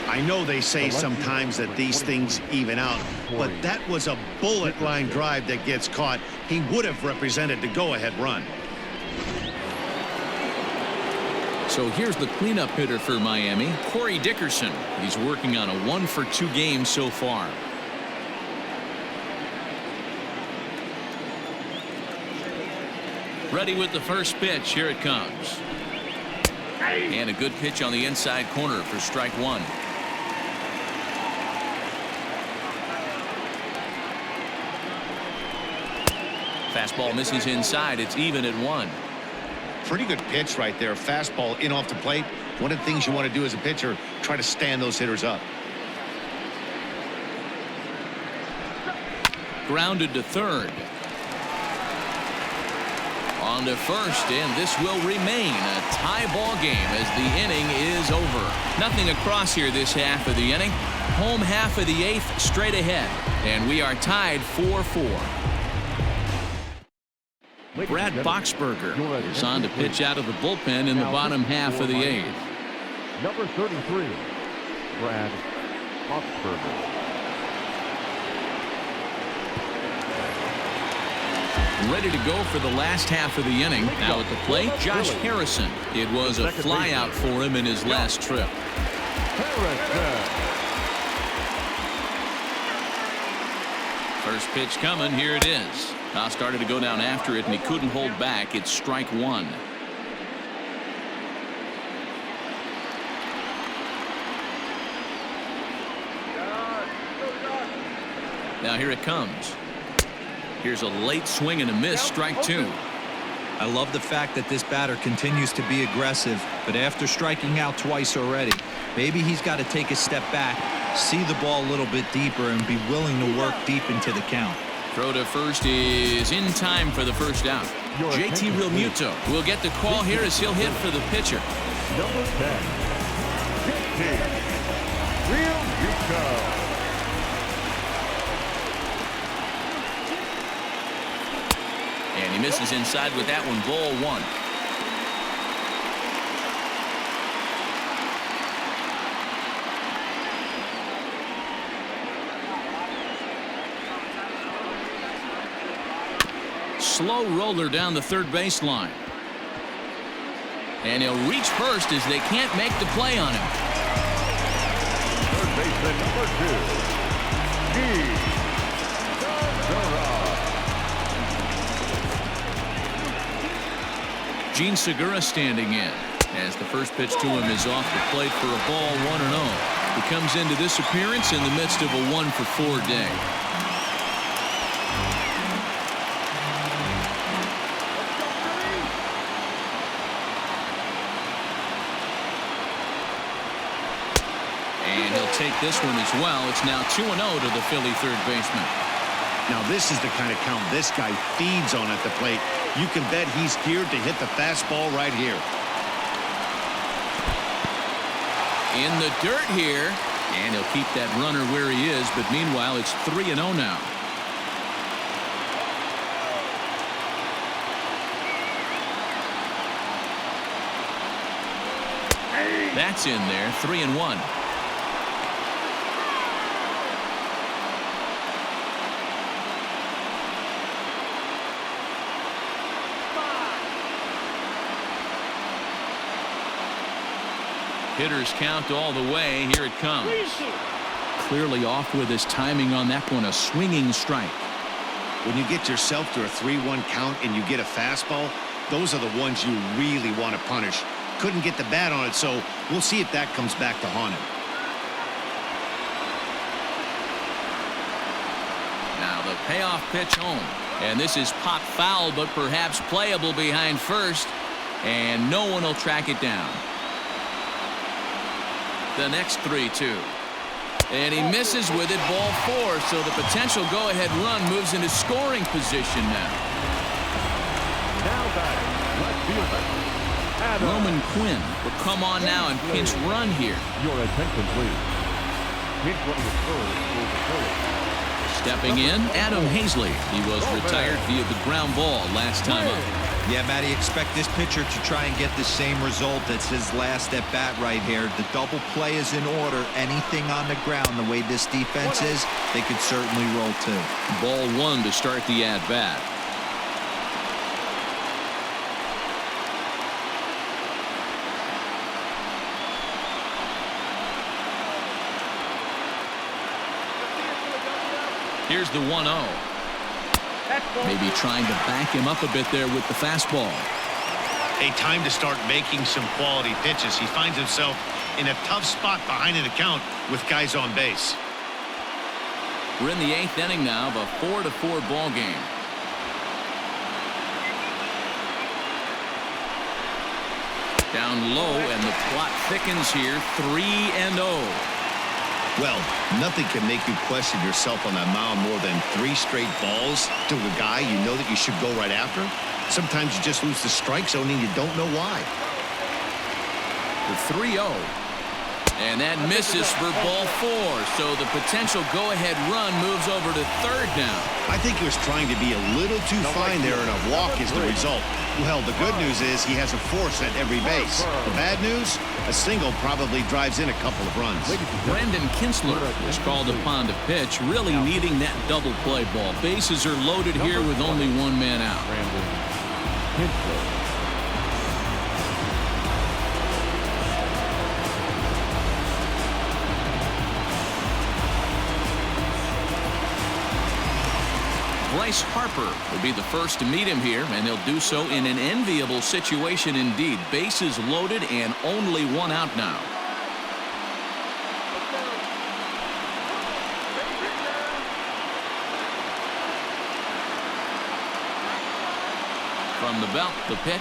I know they say sometimes that these things even out, but that was a bullet line drive that gets caught. He would have represented the go-ahead run. So here's the cleanup hitter for Miami, Corey Dickerson. He's working on a 1-for-2 game so far. Ready with the first pitch. Here it comes. And a good pitch on the inside corner for strike 1. Fastball misses inside. It's even at 1. Pretty good pitch right there. Fastball in off the plate. One of the things you want to do as a pitcher, try to stand those hitters up. Grounded to third. On to first, and this will remain a tie ball game as the inning is over. Nothing across here this half of the inning. Home half of the 8th straight ahead, and we are tied 4-4. Brad Boxberger is on to pitch out of the bullpen in the bottom half of the 8th. Number 33, Brad Boxberger. Ready to go for the last half of the inning. Now at the plate, Josh Harrison. It was a flyout for him in his last trip. First pitch coming. Here it is. Now started to go down after it, and he couldn't hold back. It's strike 1. Now here it comes. Here's a late swing and a miss. Strike 2. I love the fact that this batter continues to be aggressive, but after striking out twice already, maybe he's got to take a step back, see the ball a little bit deeper, and be willing to work deep into the count. Throw to first is in time for the first out. JT Realmuto will get the call here as he'll hit for the pitcher. Number 10, JT Realmuto. And he misses inside with that one. Ball 1. Slow roller down the third baseline. And he'll reach first as they can't make the play on him. Third baseman number 2, Gene Segura standing in as the first pitch to him is off the plate for a ball 1-0. He comes into this appearance in the midst of a 1-for-4 day. And he'll take this one as well. It's now 2-0 to the Philly third baseman. Now this is the kind of count this guy feeds on at the plate. You can bet he's geared to hit the fastball right here. In the dirt here, and he'll keep that runner where he is, but meanwhile it's 3-0 now. That's in there. 3-1. Hitters count all the way. Here it comes. Clearly off with his timing on that one. A swinging strike. When you get yourself to a 3-1 count and you get a fastball, those are the ones you really want to punish. Couldn't get the bat on it, so we'll see if that comes back to haunt him. Now the payoff pitch home. And this is pop foul, but perhaps playable behind first. And no one will track it down. The next 3-2. And he misses with it. Ball 4. So the potential go-ahead run moves into scoring position now. now batting, left fielder, Adam. Roman Quinn will come on now and pinch run here. Your attention, please. Pinch running at first for the Phillies. Stepping in, Adam Hazley. He was retired via the ground ball last time up. Yeah, Matty, expect this pitcher to try and get the same result as his last at bat right here. The double play is in order. Anything on the ground, the way this defense is, they could certainly roll too. Ball 1 to start the at bat. Here's the 1-0. Maybe trying to back him up a bit there with the fastball. A time to start making some quality pitches. He finds himself in a tough spot behind an account with guys on base. We're in the 8th inning now of a 4-4 ball game. Down low, and the plot thickens here. 3-0. Well, nothing can make you question yourself on that mound more than 3 straight balls to a guy you know that you should go right after. Sometimes you just lose the strike zone and you don't know why. The 3-0. And that misses for ball 4. So the potential go-ahead run moves over to third now. I think he was trying to be a little too fine there, and a walk is the result. Well, the good news is he has a force at every base. The bad news? A single probably drives in a couple of runs. Brendan Kinsler is called upon to pitch, really needing that double play ball. Bases are loaded here with only one man out. Bryce Harper will be the first to meet him here, and he'll do so in an enviable situation indeed. Bases loaded and only one out now. From the belt, the pitch.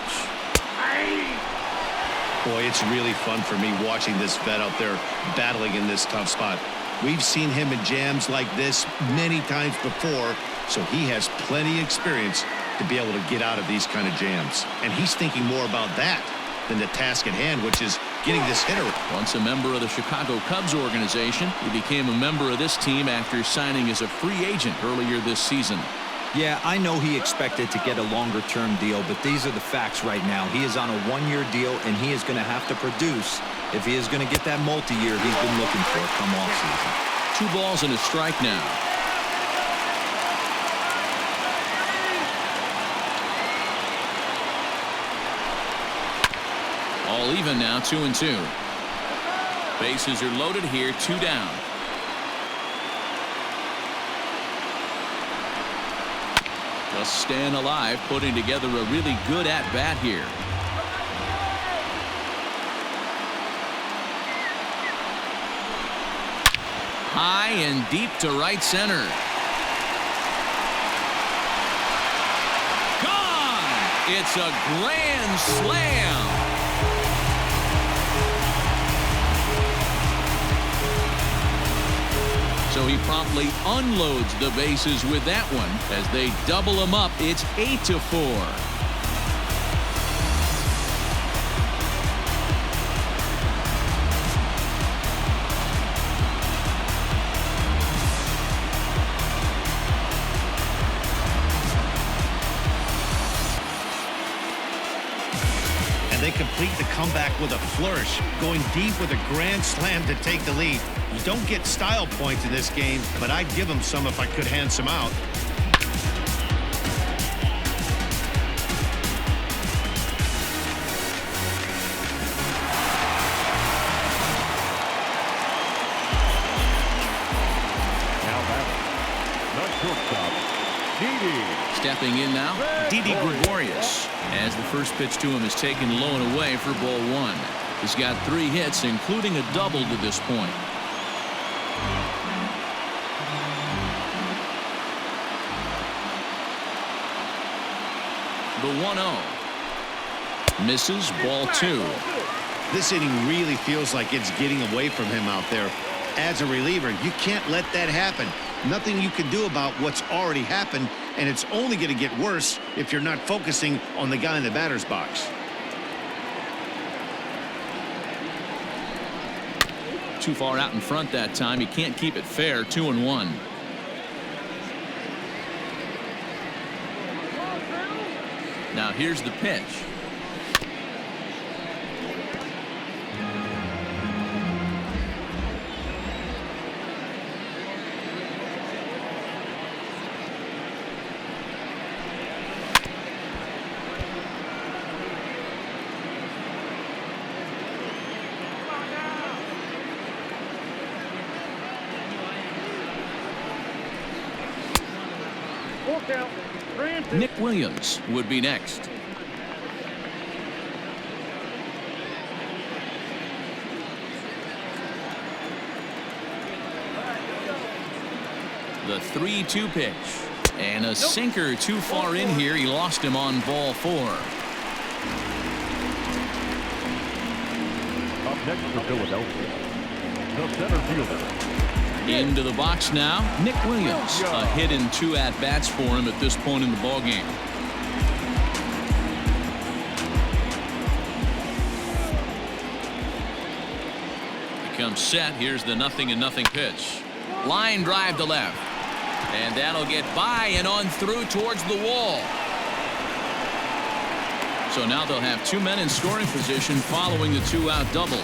Boy, it's really fun for me watching this vet out there battling in this tough spot. We've seen him in jams like this many times before, so he has plenty of experience to be able to get out of these kind of jams. And he's thinking more about that than the task at hand, which is getting this hitter. Once a member of the Chicago Cubs organization, he became a member of this team after signing as a free agent earlier this season. Yeah, I know he expected to get a longer-term deal, but these are the facts right now. He is on a one-year deal, and he is going to have to produce if he is going to get that multi-year he's been looking for come off-season. 2 balls and a strike now. All even now, 2-2. Bases are loaded here, 2 down. Just staying alive, putting together a really good at-bat here. High and deep to right center. Gone! It's a grand slam. So he promptly unloads the bases with that one. As they double him up, it's 8-4. They complete the comeback with a flourish, going deep with a grand slam to take the lead. You don't get style points in this game, but I'd give them some if I could hand some out. Now the shortstop, Didi. Stepping in now, Didi Gregorius, as the first pitch to him is taken low and away for ball 1. He's got 3 hits, including a double to this point. The 1-0. Misses, ball 2. This inning really feels like it's getting away from him out there. As a reliever, you can't let that happen. Nothing you can do about what's already happened, and it's only going to get worse if you're not focusing on the guy in the batter's box. Too far out in front that time. He can't keep it fair. 2-1. Now here's the pitch. Nick Williams would be next. The 3-2 pitch. And a sinker too far in here. He lost him on ball 4. Up next for Philadelphia, the center fielder. Into the box now, Nick Williams. A hit and 2 at-bats for him at this point in the ballgame. Becomes set. Here's the 0-0 pitch. Line drive to left. And that'll get by and on through towards the wall. So now they'll have 2 men in scoring position following the 2-out double.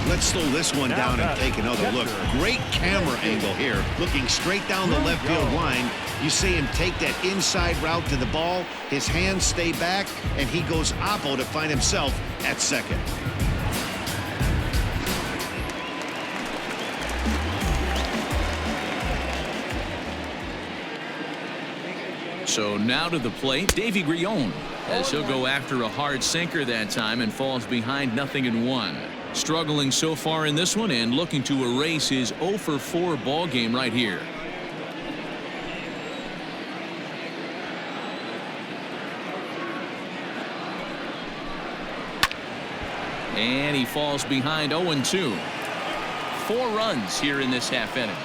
Let's slow this one down and take another look. Great camera angle here, looking straight down the left field line. You see him take that inside route to the ball. His hands stay back, and he goes oppo to find himself at second. So now to the plate, Davey Grion, as he'll go after a hard sinker that time and falls behind 0-1. Struggling so far in this one and looking to erase his 0-for-4 ball game right here. And he falls behind 0-2. 4 runs here in this half inning.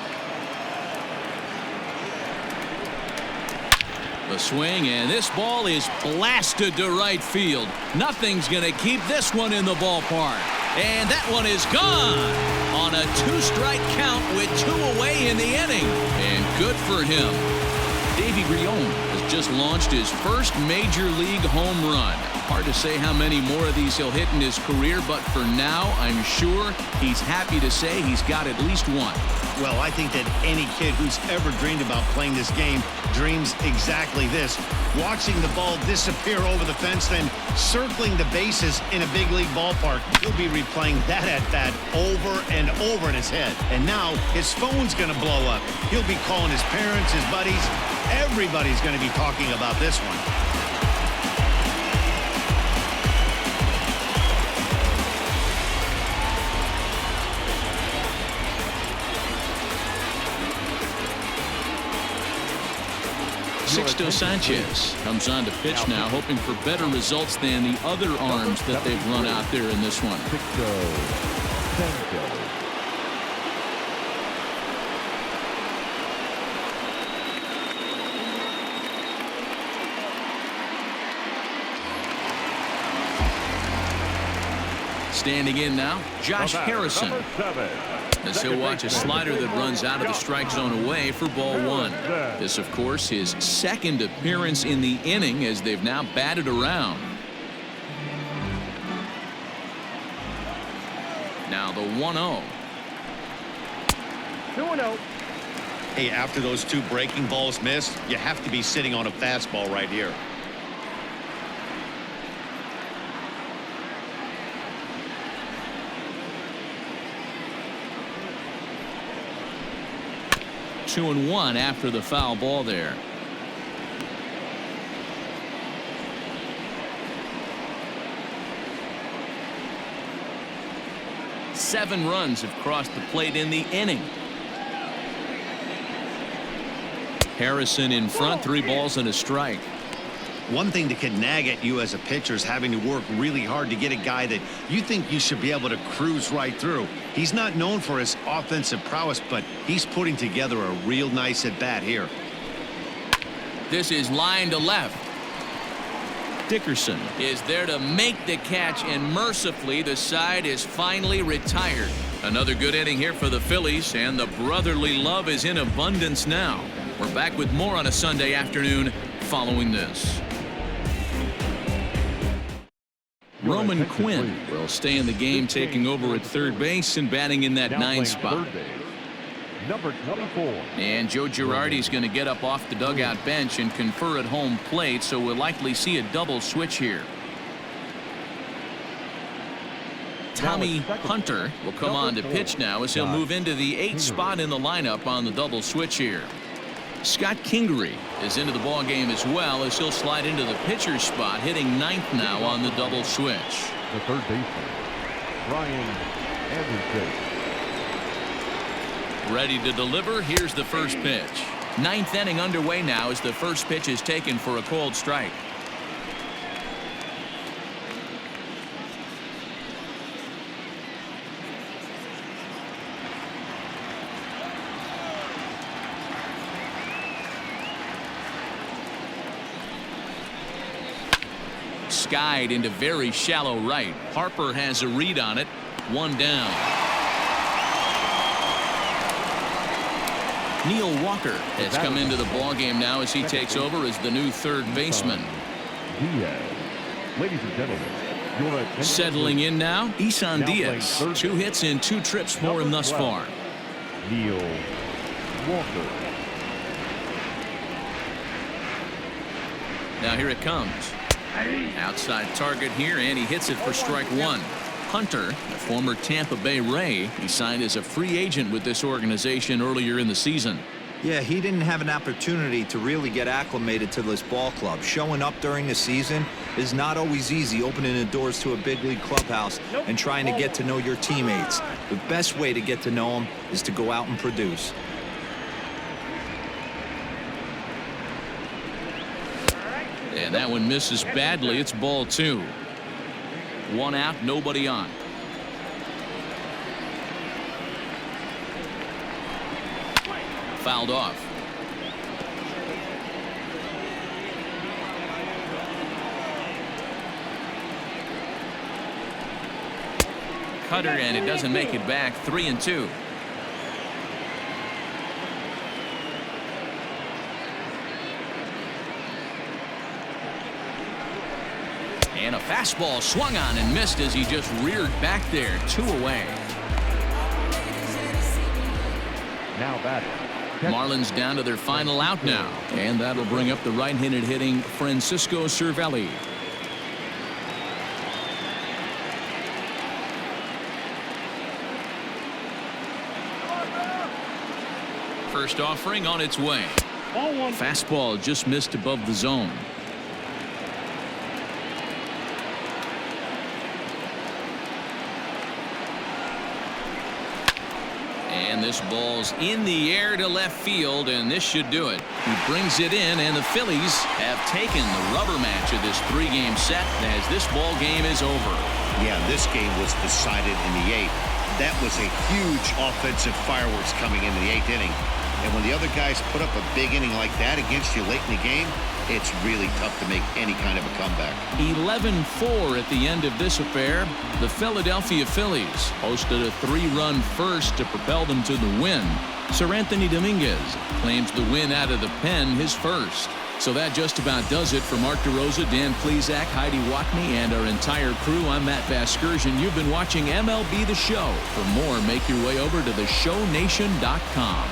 The swing, and this ball is blasted to right field. Nothing's going to keep this one in the ballpark. And that one is gone on a 2-strike count with 2 away in the inning. And good for him. Davey Grion has just launched his first major league home run. Hard to say how many more of these he'll hit in his career, but for now, I'm sure he's happy to say he's got at least one. Well, I think that any kid who's ever dreamed about playing this game dreams exactly this. Watching the ball disappear over the fence, then circling the bases in a big league ballpark. He'll be replaying that at-bat over and over in his head. And now his phone's going to blow up. He'll be calling his parents, his buddies. Everybody's going to be talking about this one. Sixto Sanchez comes on to pitch now, hoping for better results than the other arms that they've run out there in this one. Sixto Sanchez. Standing in now, Josh Harrison. As he'll watch a slider that runs out of the strike zone away for ball 1. This, of course, his second appearance in the inning as they've now batted around. Now the 1-0. 2-0. Hey, after those 2 breaking balls missed, you have to be sitting on a fastball right here. Two and 1 after the foul ball there. Seven runs have crossed the plate in the inning. Harrison in front, 3 balls and a strike. One thing that can nag at you as a pitcher is having to work really hard to get a guy that you think you should be able to cruise right through. He's not known for his offensive prowess, but he's putting together a real nice at-bat here. This is line to left. Dickerson is there to make the catch, and mercifully the side is finally retired. Another good inning here for the Phillies, and the brotherly love is in abundance now. We're back with more on a Sunday afternoon following this. Roman Quinn will stay in the game, taking over at third base and batting in that 9 spot. Number 24. And Joe Girardi's going to get up off the dugout bench and confer at home plate, so we'll likely see a double switch here. Tommy Hunter will come on to pitch now as he'll move into the 8th spot in the lineup on the double switch here. Scott Kingery is into the ball game as well as he'll slide into the pitcher's spot, hitting 9th now on the double switch. The third baseman, Brian Anderson. Ready to deliver. Here's the first pitch. 9th inning underway now as the first pitch is taken for a called strike. Skied into very shallow right. Harper has a read on it. 1 down. Neil Walker has come into the ball game now as he takes over as the new third baseman. Ladies and gentlemen, settling in now, Isan Diaz. 2 hits and 2 trips for him thus far. Neil Walker. Now here it comes. Outside target here, and he hits it for strike 1. Hunter, the former Tampa Bay Ray, he signed as a free agent with this organization earlier in the season. Yeah, he didn't have an opportunity to really get acclimated to this ball club. Showing up during the season is not always easy, opening the doors to a big league clubhouse and trying to get to know your teammates. The best way to get to know them is to go out and produce. And that one misses badly. It's ball 2. 1 out, nobody on. fouled off. Cutter, and it doesn't make it back. 3-2. And a fastball swung on and missed as he just reared back there. 2 away. Now batting. Marlins down to their final out now, and that'll bring up the right-handed hitting Francisco Cervelli. First offering on its way. Fastball just missed above the zone. And this ball's in the air to left field, and this should do it. He brings it in, and the Phillies have taken the rubber match of this 3-game set as this ball game is over. Yeah, this game was decided in the 8th. That was a huge offensive fireworks coming into the 8th inning. And when the other guys put up a big inning like that against you late in the game, it's really tough to make any kind of a comeback. 11-4 at the end of this affair. The Philadelphia Phillies hosted a 3-run first to propel them to the win. Sir Anthony Dominguez claims the win out of the pen, his first. So that just about does it for Mark DeRosa, Dan Plesac, Heidi Watney, and our entire crew. I'm Matt Vasgersian. You've been watching MLB The Show. For more, make your way over to theshownation.com.